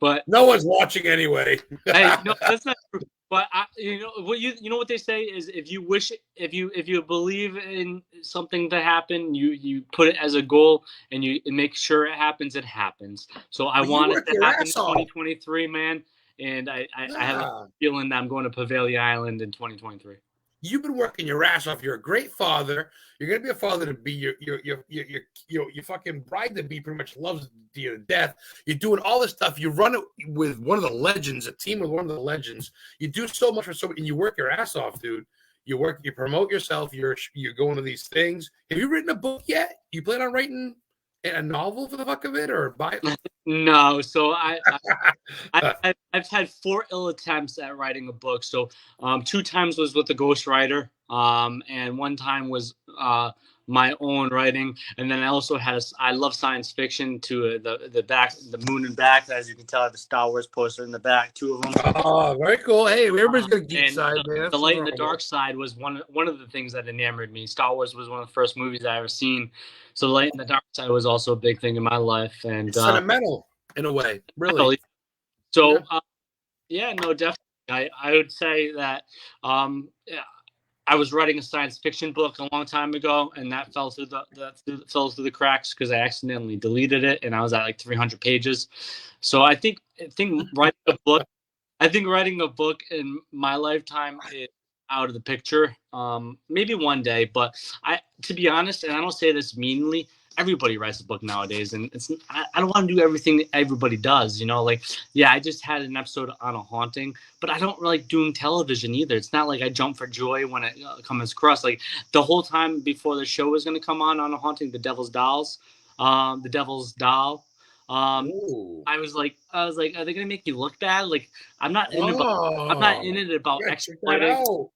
but no one's watching anyway. Hey, no, that's not true. But you know what they say is if you believe in something to happen, you put it as a goal and you make sure it happens. It happens. So I want it to happen in 2023, man. And I have a feeling that I'm going to Pavilion Island in 2023. You've been working your ass off. You're a great father. You're gonna be a father to be. Your fucking bride to be pretty much loves you to death. You're doing all this stuff. You run it with one of the legends, a team with one of the legends. You do so much for so, and you work your ass off, dude. You promote yourself. You're going to these things. Have you written a book yet? You plan on writing a novel for the fuck of it, or buy it? No, so I've had 4 ill attempts at writing a book. So 2 times was with a ghostwriter, and 1 time was my own writing. And then I also I love science fiction to the back, the moon and back, as you can tell, I have the Star Wars poster in the back, 2 of them. Oh, very cool. Hey, everybody's got a geek side, man. The light and the dark side was one of the things that enamored me. Star Wars was one of the first movies I ever seen. So the light and the dark side was also a big thing in my life. And it's sentimental in a way, really. So, no, definitely. I would say that I was writing a science fiction book a long time ago, and that fell through the cracks because I accidentally deleted it, and I was at like 300 pages. So I think writing a book in my lifetime is out of the picture. Maybe one day, but to be honest, and I don't say this meanly, everybody writes a book nowadays, and I don't want to do everything that everybody does, like, I just had an episode on a haunting, but I don't like doing television either. It's not like I jump for joy when it comes across. Like the whole time before the show was going to come on a haunting, the Devil's Doll, I was like, are they going to make you look bad? Like, I'm not in it about exploiting.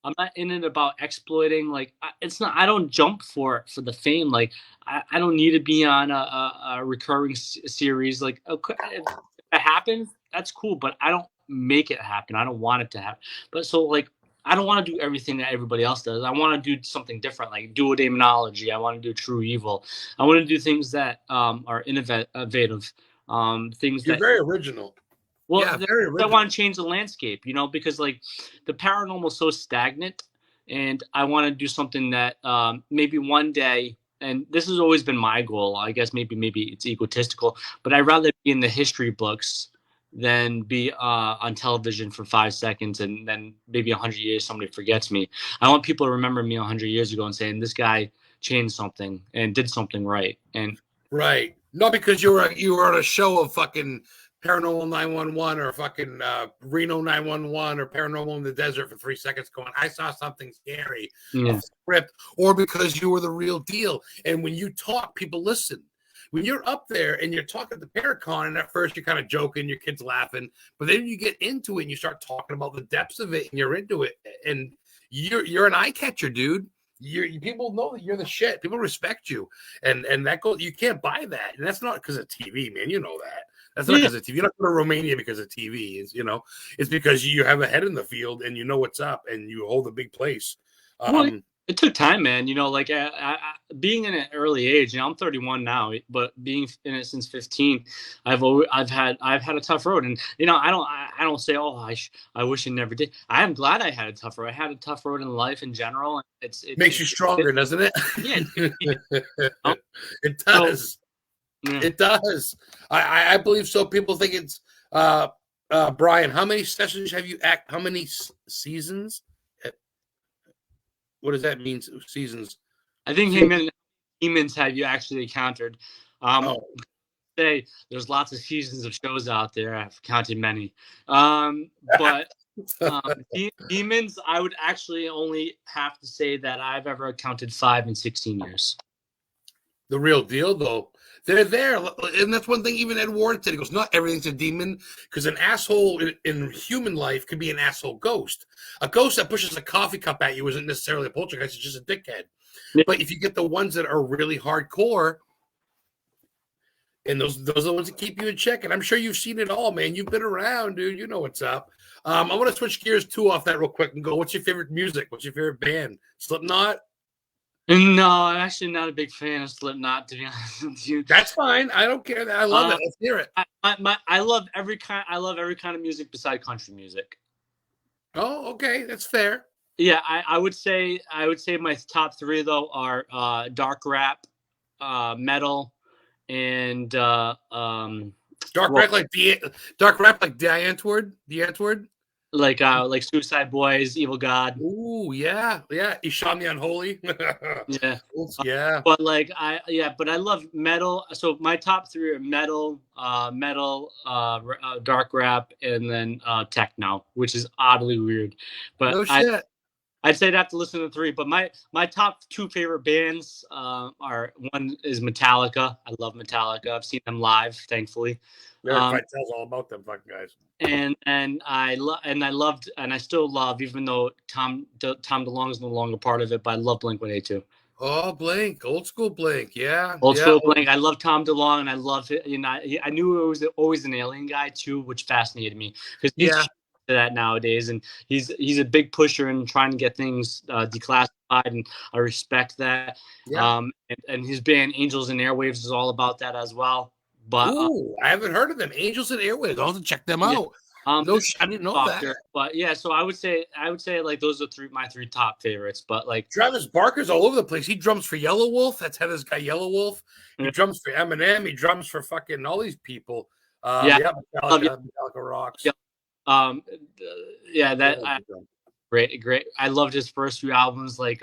I'm not in it about exploiting. Like, it's not. I don't jump for the fame. Like, I don't need to be on a recurring series. Like, okay, if it happens, that's cool. But I don't make it happen. I don't want it to happen. But so, like, I don't want to do everything that everybody else does. I want to do something different. Like, do a demonology. I want to do true evil. I want to do things that are innovative. Things You're very original. Well, I want to change the landscape, because like the paranormal is so stagnant, and I want to do something that maybe one day, and this has always been my goal. I guess maybe it's egotistical, but I'd rather be in the history books than be on television for 5 seconds, and then maybe 100 years somebody forgets me. I want people to remember me 100 years ago and saying this guy changed something and did something right. And right, not because you were on a show of fucking Paranormal 911 or fucking Reno 911 or Paranormal in the Desert for 3 seconds going, I saw something scary off the script, or because you were the real deal. And when you talk, people listen. When you're up there and you're talking at the Paracon, and at first you're kind of joking, your kid's laughing, but then you get into it and you start talking about the depths of it and you're into it, and you're an eye catcher, dude. People know that you're the shit. People respect you, and that goes. You can't buy that, and that's not because of TV, man. You know that. That's not because of TV. You're not going to Romania because of TV. It's, it's because you have a head in the field and you know what's up and you hold a big place. Well, it took time, man. Like being in an early age. I'm 31 now, but being in it since 15, I've had a tough road, and I don't say, oh, I wish I never did. I am glad I had a tough road. I had a tough road in life in general. It makes you stronger, doesn't it? Yeah, it does. So, yeah. It does. I believe so. People think it's Brian. How many sessions have you act? How many seasons? What does that mean? Seasons. I think demons have you actually encountered. Say there's lots of seasons of shows out there. I've counted many. But demons, I would actually only have to say that I've ever counted 5 in 16 years. The real deal, though. They're there. And that's one thing even Ed Warren said. He goes, not everything's a demon, because an asshole in human life could be an asshole ghost. A ghost that pushes a coffee cup at you isn't necessarily a poltergeist. It's just a dickhead. Yeah. But if you get the ones that are really hardcore, and those are the ones that keep you in check. And I'm sure you've seen it all, man. You've been around, dude. You know what's up. I want to switch gears, too, off that real quick and go, what's your favorite music? What's your favorite band? Slipknot? No, I'm actually not a big fan of Slipknot, to be honest with you. That's fine. I don't care. I love it. Let's hear it. I love every kind of music besides country music. Oh, okay. That's fair. Yeah, I would say my top 3 though are dark rap, metal, and dark rap like the Antwoord? Like Suicide Boys, Evil God. Ooh, yeah. Isham the Unholy. Yeah. Yeah. But I love metal. So my top 3 are metal, dark rap, and then techno, which is oddly weird. But no shit. I'd say I'd have to listen to 3, but my top 2 favorite bands are, one is Metallica. I love Metallica. I've seen them live, thankfully. Everybody tells all about them fucking guys. And I loved, and I still love, even though Tom DeLonge is no longer part of it, but I love Blink-182. Oh, Blink, old school Blink, yeah. Old school Blink. I love Tom DeLonge, and I love it. I knew it was always an alien guy too, which fascinated me because he's that nowadays, and he's a big pusher in trying to get things declassified, and I respect that. Yeah. And his band Angels and Airwaves is all about that as well. But I haven't heard of them. Angels and Airwaves. I'll have to check them out. I didn't know that. But yeah, so I would say like those are my 3 top favorites. But like Travis Barker's all over the place. He drums for Yellow Wolf. That's Heather's guy, Yellow Wolf. He drums for Eminem. He drums for fucking all these people. Metallica rocks. Great. I loved his first few albums, like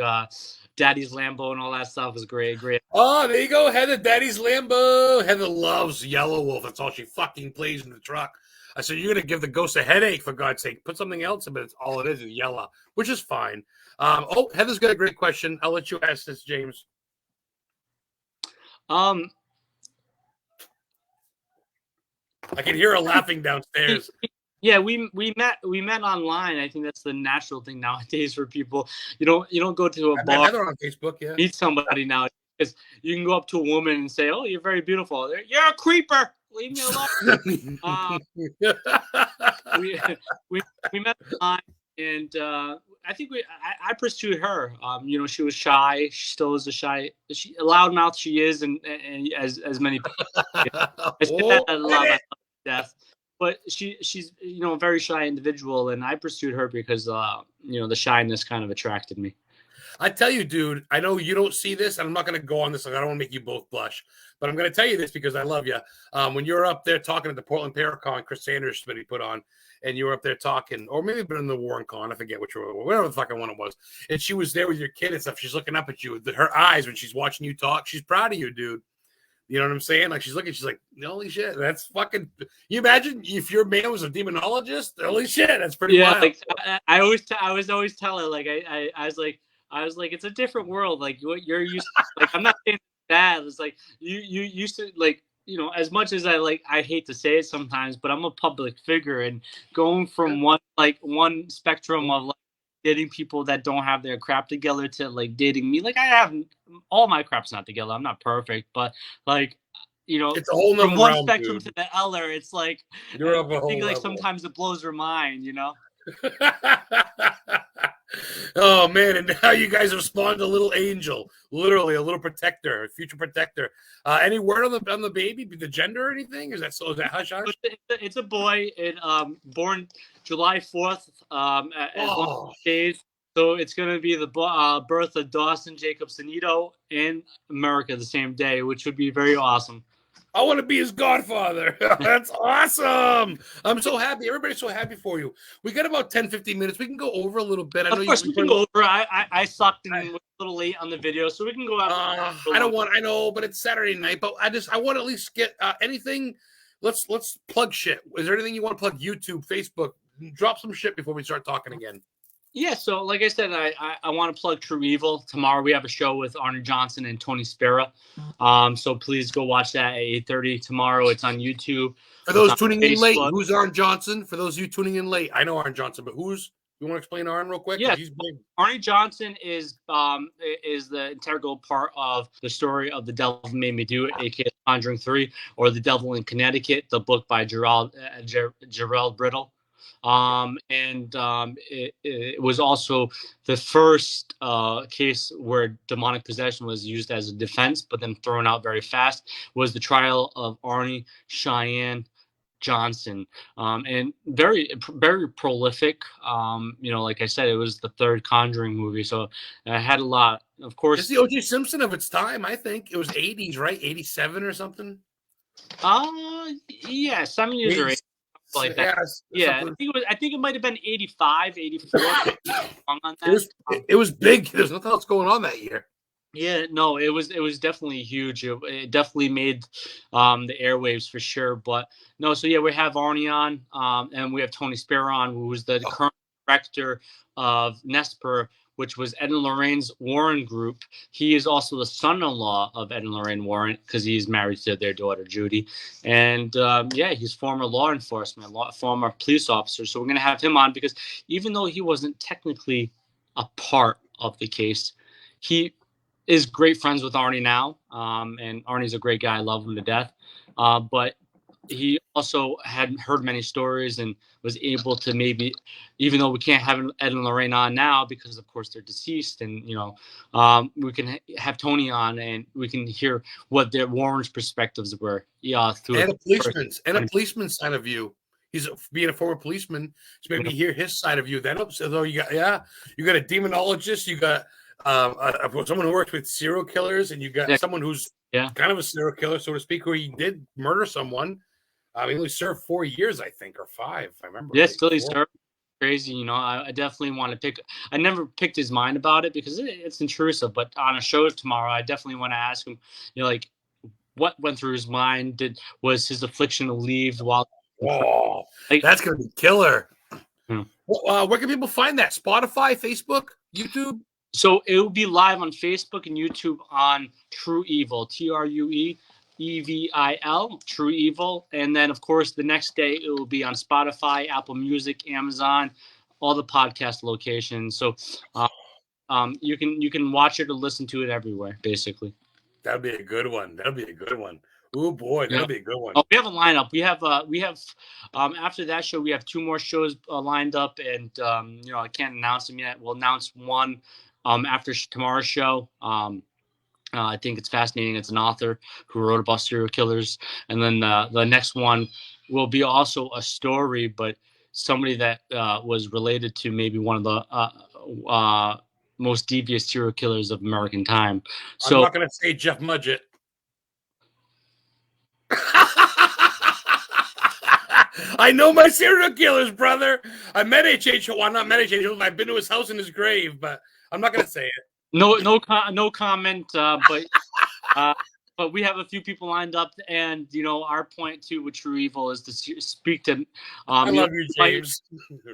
Daddy's Lambo and all that stuff was great. Oh, there you go, Heather. Daddy's Lambo. Heather loves Yellow Wolf. That's all she fucking plays in the truck. I said, you're going to give the ghost a headache, for God's sake. Put something else in, but it's all it is yellow, which is fine. Heather's got a great question. I'll let you ask this, James. I can hear her laughing downstairs. Yeah, we met online. I think that's the natural thing nowadays for people. You don't go to a bar on Facebook, meet somebody now, because you can go up to a woman and say, "Oh, you're very beautiful." You're a creeper. Leave me alone. We met online, and I think I pursued her. She was shy. She still is a loudmouth. She is, and as many people. I say that a lot. I love death. But she's a very shy individual, and I pursued her because the shyness kind of attracted me. I tell you, dude, I know you don't see this, and I'm not going to go on this. I don't want to make you both blush, but I'm going to tell you this because I love you. When you're up there talking at the Portland Paracon, Chris Sanders that he put on, and you were up there talking, or maybe been in the Warren Con, I forget which one, whatever the fucking one it was, and she was there with your kid and stuff. She's looking up at you. Her eyes when she's watching you talk, she's proud of you, dude. You know what I'm saying? Like she's looking, she's like, holy shit, that's fucking. You imagine if your man was a demonologist? Holy shit, that's pretty wild. Like I was always tell her, like I was like, it's a different world. Like what you're used to. Like I'm not saying that. It's like you used to, like, as much as I hate to say it sometimes, but I'm a public figure, and going from one spectrum of like dating people that don't have their crap together to like dating me. Like I have all my crap's not together. I'm not perfect, but like you know, It's a whole from nother one realm, spectrum dude. to the other. It's like You're I up a whole think like level. sometimes it blows your mind, you know. Oh man, and now you guys have spawned a little angel, literally a little protector, a future protector. Any word on the baby, the gender or anything? Is that hush hush? It's a boy. Born July 4th. As long Oh, as days. So it's gonna be the birth of Dawson Jacobs Annitto in America the same day, which would be very awesome. I want to be his godfather. That's awesome. I'm so happy. Everybody's so happy for you. We got about 10, 15 minutes. We can go over a little bit. I know Of course, you we can go over. I sucked and was a little late on the video, so we can go out. I know, but it's Saturday night. But I want to at least get anything. Let's plug shit. Is there anything you want to plug? YouTube, Facebook? Drop some shit before we start talking again. Yeah, so like I said, I want to plug True Evil. Tomorrow we have a show with Arnie Johnson and Tony Spera. So please go watch that at 8:30 tomorrow. It's on YouTube. For those tuning in late, who's Arn Johnson? For those of you tuning in late, I know Arn Johnson, but you want to explain Arn real quick? Yeah, he's big. Arnie Johnson is the integral part of the story of The Devil Made Me Do It, aka Conjuring 3, or The Devil in Connecticut, the book by Gerald Brittle. It was also the first case where demonic possession was used as a defense, but then thrown out very fast, was the trial of Arnie Cheyenne Johnson, and very prolific. Like I said, it was the third Conjuring movie, so I had a lot. Of course, it's the O.J. Simpson of its time. I think it was 80s, right? 87 or something. Yeah, 7 years or 8. Like that. Yeah, I think it might have been 85, 84. On that. It was big. There's nothing else going on that year. Yeah, no, it was definitely huge. It definitely made the airwaves for sure. But no, so yeah, we have Arnie on, and we have Tony Spera on, who is the current director of Nesper, which was Ed and Lorraine's Warren group. He is also the son-in-law of Ed and Lorraine Warren because he's married to their daughter Judy, and he's former law enforcement, former police officer. So we're gonna have him on because even though he wasn't technically a part of the case, he is great friends with Arnie now, and Arnie's a great guy. I love him to death, but he also hadn't heard many stories and was able to maybe, even though we can't have Ed and Lorraine on now because of course they're deceased, and we can have Tony on and we can hear what their Warren's perspectives were. Yeah, and a policeman's side of view. He's being a former policeman, so maybe hear his side of view. That helps. Although you got a demonologist, you got someone who works with serial killers, and you got someone who's kind of a serial killer, so to speak, who he did murder someone. He only served 4 years, I think, or 5. I remember. Yeah, still he served. Crazy, I definitely want to pick. I never picked his mind about it because it's intrusive. But on a show tomorrow, I definitely want to ask him. Like, what went through his mind? Was his affliction relieved while? Oh, that's gonna be killer. Where can people find that? Spotify, Facebook, YouTube? So it will be live on Facebook and YouTube on True Evil, TrueEvil, True Evil, and then of course the next day it will be on Spotify, Apple Music, Amazon, all the podcast locations. So you can watch it or listen to it everywhere, basically. That'd be a good one. Oh boy, that'll be a good one. Oh, we have a lineup. We have after that show we have 2 more shows lined up, and I can't announce them yet. We'll announce one after tomorrow's show. I think it's fascinating. It's an author who wrote about serial killers, and then the next one will be also a story, but somebody that was related to maybe one of the most devious serial killers of American time. So I'm not going to say Jeff Mudgett. I know my serial killers, brother. I met H.H. Well, not met H.H. I've been to his house and his grave, but I'm not going to say it. No comment. But we have a few people lined up, and our point too with True Evil is to speak to. I love you, James.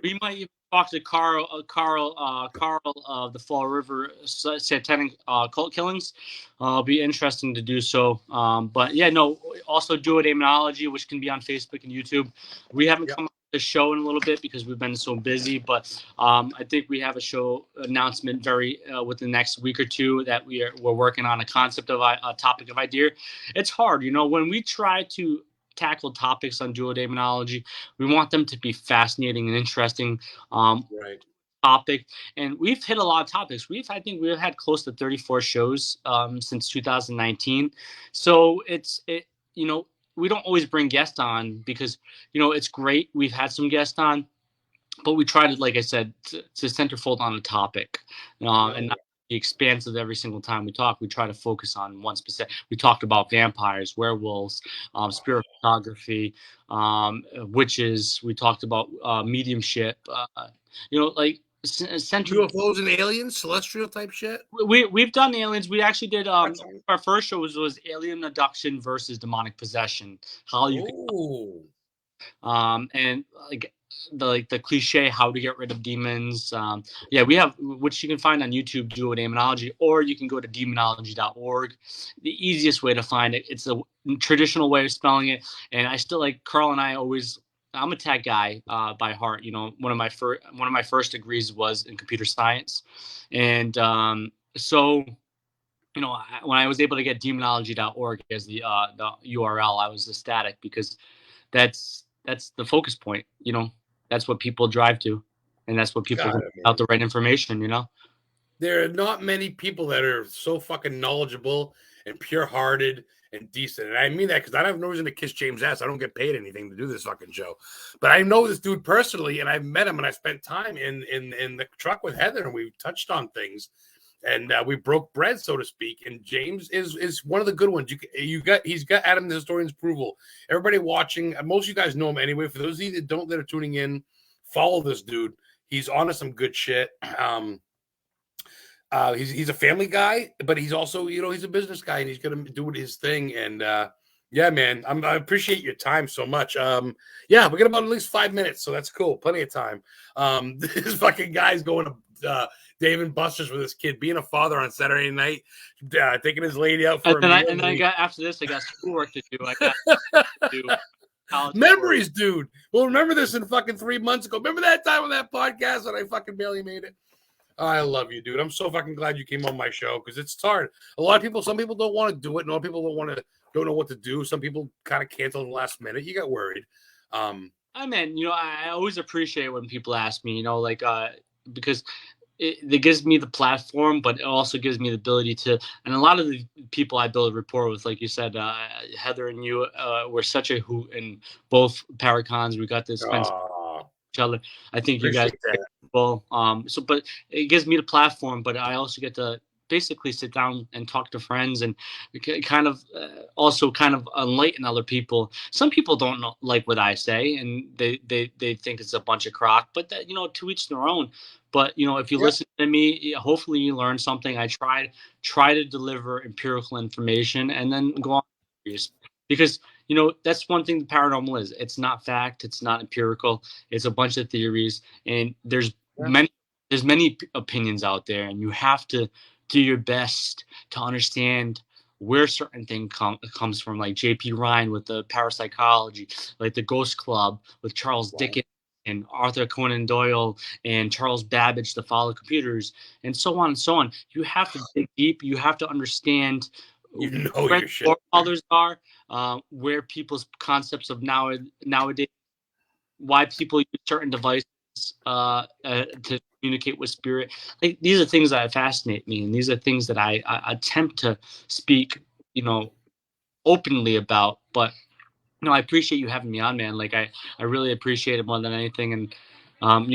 We might even talk to Carl of the Fall River Satanic Cult Killings. It'll be interesting to do so. Also do a Demonology, which can be on Facebook and YouTube. We haven't come up the show in a little bit because we've been so busy, but I think we have a show announcement very within the next week or two that we're working on a concept of a topic of idea. It's hard, when we try to tackle topics on duodemonology, we want them to be fascinating and interesting. Right. Topic, and we've hit a lot of topics. I think we've had close to 34 shows since 2019. So we don't always bring guests on because it's great. We've had some guests on, but we try to, like I said, to centerfold on a topic, and not be expansive every single time we talk. We try to focus on one specific. We talked about vampires, werewolves, spirit photography, witches. We talked about mediumship. Central UFOs and aliens, celestial type shit. We've done aliens. We actually did. Our first show was alien abduction versus demonic possession. How you and the cliche how to get rid of demons. We have, which you can find on YouTube, Duodemonology, or you can go to demonology.org. The easiest way to find it. It's a traditional way of spelling it, and I still like Carl and I always. I'm a tech guy by heart. One of my first degrees was in computer science, and so when I was able to get demonology.org as the URL, I was ecstatic because that's the focus point. That's what people drive to, and that's what people out the right information. There are not many people that are so fucking knowledgeable and pure-hearted and decent. And I mean that because I have no reason to kiss James' ass. I don't get paid anything to do this fucking show. But I know this dude personally, and I've met him, and I spent time in the truck with Heather, and we touched on things. And we broke bread, so to speak. And James is one of the good ones. He's got Adam the Historian's approval. Everybody watching, most of you guys know him anyway. For those of you that are tuning in, follow this dude. He's onto some good shit. He's a family guy, but he's also, he's a business guy, and he's gonna do his thing. And man, I appreciate your time so much. We got about at least 5 minutes, so that's cool. Plenty of time. This fucking guy's going to Dave and Buster's with his kid, being a father on Saturday night, taking his lady out for a meal. And then I got after this, I got schoolwork to do. I got to do memories, dude. Well, remember this in fucking 3 months ago. Remember that time on that podcast when I fucking barely made it? I love you, dude. I'm so fucking glad you came on my show because it's hard. Some people don't want to do it. And a lot of people don't know what to do. Some people kind of cancel in the last minute. You got worried. I always appreciate when people ask me, because it gives me the platform, but it also gives me the ability to, and a lot of the people I build rapport with, like you said, Heather and you, were such a hoot in both Paracons. We got to spend each other. I think you guys well, but it gives me the platform, but I also get to basically sit down and talk to friends and kind of enlighten other people. Some people don't like what I say, and they think it's a bunch of crock, but that, to each their own. But if you listen to me, hopefully you learn something. I try to deliver empirical information and then go on, because that's one thing the paranormal is. It's not fact. It's not empirical. It's a bunch of theories, and there's many opinions out there, and you have to do your best to understand where certain thing comes from, like J.P. Ryan with the parapsychology, like the Ghost Club with Charles Dickens and Arthur Conan Doyle and Charles Babbage, The Fall of Computers, and so on and so on. You have to dig deep. You have to understand where your forefathers are, where people's concepts of nowadays, why people use certain devices to communicate with spirit. Like, these are things that fascinate me, and these are things that I attempt to speak, openly about. But I appreciate you having me on, man. Like, I really appreciate it more than anything, and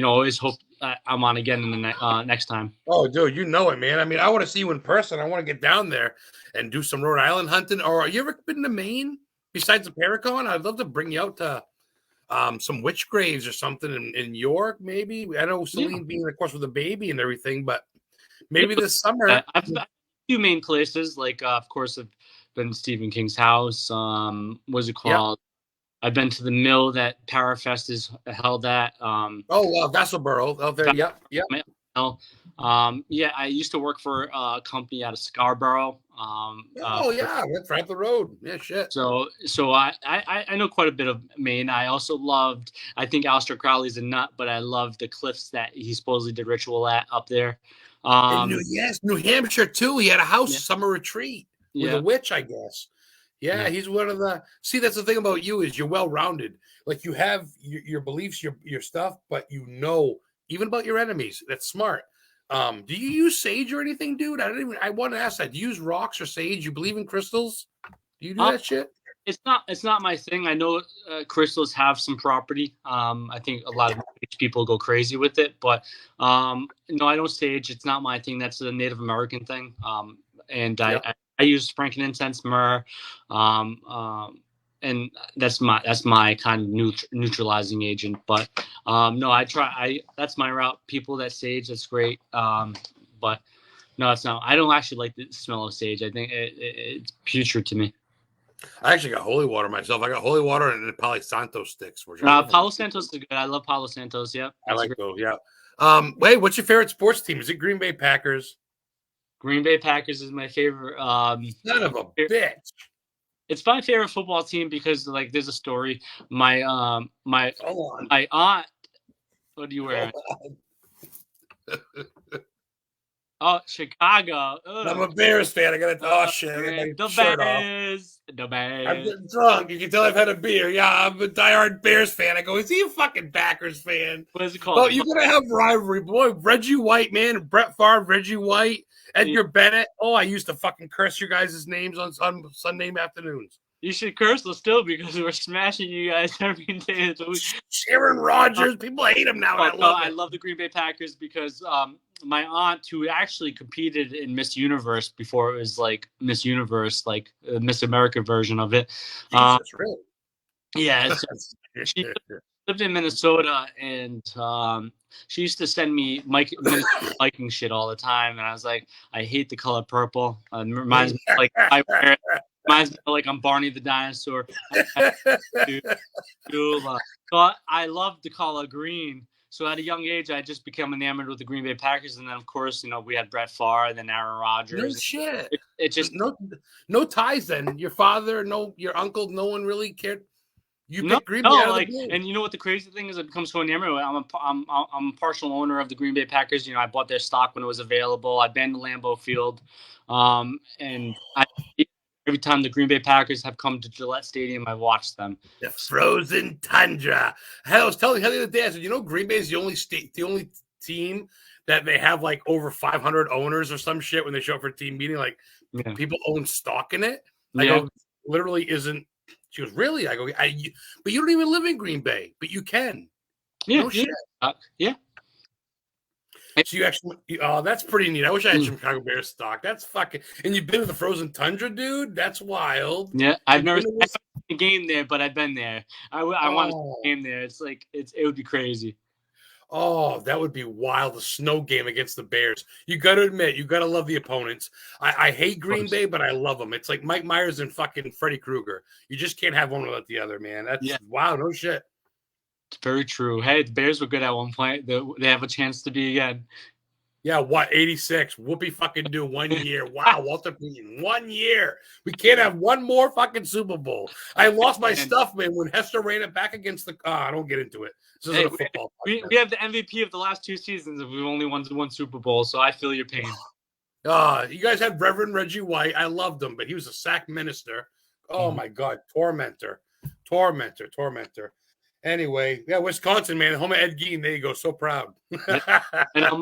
always hope I'm on again in the next time. Oh, dude, you know it, man. I mean, I want to see you in person. I want to get down there and do some Rhode Island hunting. Or you ever been to Maine besides the Paracon? I'd love to bring you out to some witch graves or something in York, maybe. I know Celine being, of course, with a baby and everything, but maybe this summer. I've been a few main places, like, of course, I've been to Stephen King's house. What's it called? I've been to the mill that Parafest is held at. Vassalboro out there. Yep. Yeah, I used to work for a company out of Scarborough. Yeah, that's right up the road. Yeah, shit. So I know quite a bit of Maine. I also loved. I think Aleister Crowley's a nut, but I love the cliffs that he supposedly did ritual at up there. New Hampshire too. He had a house Yeah. summer retreat with Yeah. a witch, I guess. Yeah, he's one of the. See, that's the thing about you is you're well rounded. Like you have your beliefs, your stuff, but you know even about your enemies. That's smart. Do you use sage or anything, dude? I want to ask that. Do you use rocks or sage? You believe in crystals? Do you do that shit? It's not my thing. I know crystals have some property. I think a lot of people go crazy with it, but no, I don't sage. It's not my thing. That's a Native American thing. And I use frankincense, myrrh, and that's my kind of neutralizing agent. But no, that's my route. People that sage, that's great. But no, it's not. I don't actually like the smell of sage. I think it's putrid to me. I actually got holy water myself. I got holy water and the Palo Santo sticks. Palo Santos is good. I love Palo Santos. Yeah, I like those. Yeah. Wait, what's your favorite sports team? Is it Green Bay Packers? Green Bay Packers is my favorite. Son of a bitch. It's my favorite football team because like there's a story. My aunt. What are you wearing? Oh, Chicago. Ugh. I'm a Bears fan. I got to shit. The Bears. The Bears. I'm getting drunk. You can tell I've had a beer. Yeah, I'm a diehard Bears fan. I go, is he a fucking Packers fan? What is it called? Oh, you're gonna have rivalry, boy. Reggie White, man. Brett Favre, Reggie White, Edgar Bennett. Oh, I used to fucking curse your guys' names on Sunday afternoons. You should curse us still because we're smashing you guys every day of the week. Aaron Rodgers, people hate him now. I love the Green Bay Packers because my aunt, who actually competed in Miss Universe before it was like Miss Universe, like a Miss America version of it. Jesus, really? Yeah. She lived in Minnesota, and she used to send me Viking shit all the time, and I was like, I hate the color purple. Reminds me like I wear it. Reminds me like I'm Barney the dinosaur. So I love the color green. So at a young age, I just became enamored with the Green Bay Packers, and then of course, we had Brett Favre, and then Aaron Rodgers. No shit. It just no ties. Then your father, your uncle, no one really cared. You picked Green Bay out of the blue. And you know what the crazy thing is? I become so enamored with it. I'm a partial owner of the Green Bay Packers. I bought their stock when it was available. I've been to Lambeau Field, and every time the Green Bay Packers have come to Gillette Stadium, I've watched them. The frozen tundra. I was telling you the other day, I said, Green Bay is the only team that they have like over 500 owners or some shit when they show up for a team meeting. Like people own stock in it. I go, literally isn't. She goes, really? I go, but you don't even live in Green Bay, but you can. Yeah. No shit. Yeah. So you actually, that's pretty neat. I wish I had Chicago Bears stock. That's fucking, and you've been to the frozen tundra, dude? That's wild. Yeah, I've never seen a game there, but I've been there. I want to see a game there. It's like, it would be crazy. Oh, that would be wild. A snow game against the Bears. You got to admit, you got to love the opponents. I hate Green Bay, but I love them. It's like Mike Myers and fucking Freddy Krueger. You just can't have one without the other, man. That's wow, no shit. It's very true. Hey, the Bears were good at one point. They have a chance to be again. Yeah, what, 86? Whoopie fucking do 1 year. Wow, Walter Payton, 1 year. We can't have one more fucking Super Bowl. I lost my stuff, man, when Hester ran it back against the I don't get into it. This isn't a football. We have the MVP of the last 2 seasons, and we've only won one Super Bowl, so I feel your pain. You guys had Reverend Reggie White. I loved him, but he was a sack minister. Oh, my God. Tormentor. Anyway, Wisconsin, man. Home of Ed Gein. There you go. So proud. And I'm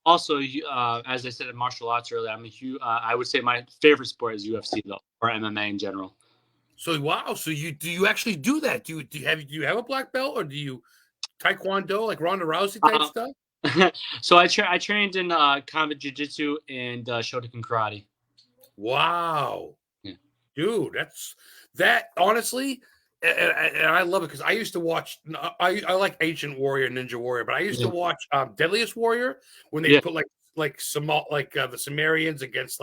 also, as I said in martial arts earlier, I'm a huge. I would say my favorite sport is UFC though, or MMA in general. So wow. So do you actually do that? Do you have a black belt, or do you taekwondo like Ronda Rousey type stuff? So I trained in combat jiu-jitsu and Shotokan karate. Wow. Yeah. Dude, that honestly. And I love it because I used to watch. I like Ancient Warrior, Ninja Warrior, but I used to watch Deadliest Warrior when they put the Sumerians against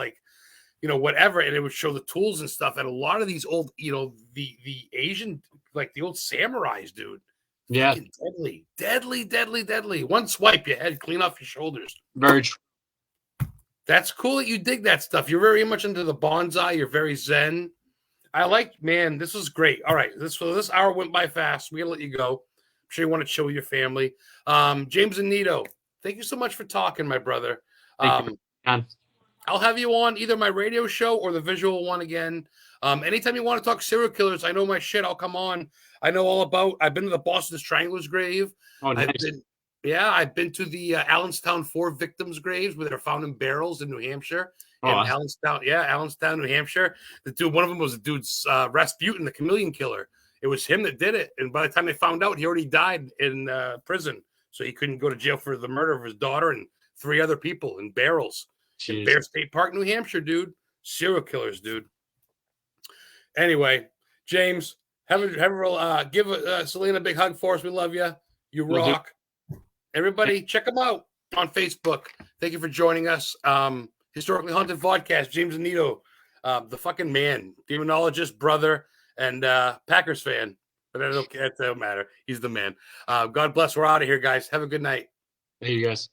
whatever, and it would show the tools and stuff. And a lot of these old, the Asian, like the old samurais, dude. Yeah, Fucking deadly, deadly, deadly, deadly. One swipe, your head clean off your shoulders. very true. That's cool that you dig that stuff. You're very much into the bonsai. You're very zen. I like, man, this was great. All right, this hour went by fast. We gotta let you go. I'm sure you want to chill with your family. James Annitto, thank you so much for talking, my brother. Thank you, man. I'll have you on either my radio show or the visual one again. Anytime you want to talk serial killers, I know my shit. I'll come on. I know all about. I've been to the Boston Stranglers grave. Oh, nice. I've been to the Allenstown 4 victims' graves where they're found in barrels in New Hampshire. Oh, In wow. Allenstown, New Hampshire. One of them was the dude's Rasputin, the chameleon killer. It was him that did it, and by the time they found out, he already died in prison, so he couldn't go to jail for the murder of his daughter and 3 other people in barrels in Jeez. Bear State Park, New Hampshire, dude. Serial killers, dude. Anyway, James, give Selena a big hug for us. We love you. You Will do. rock. Everybody, check them out on Facebook. Thank you for joining us. Historically Haunted VODCAST, James Annitto, the fucking man, demonologist, brother, and Packers fan. But that don't matter. He's the man. God bless. We're out of here, guys. Have a good night. Thank you, guys.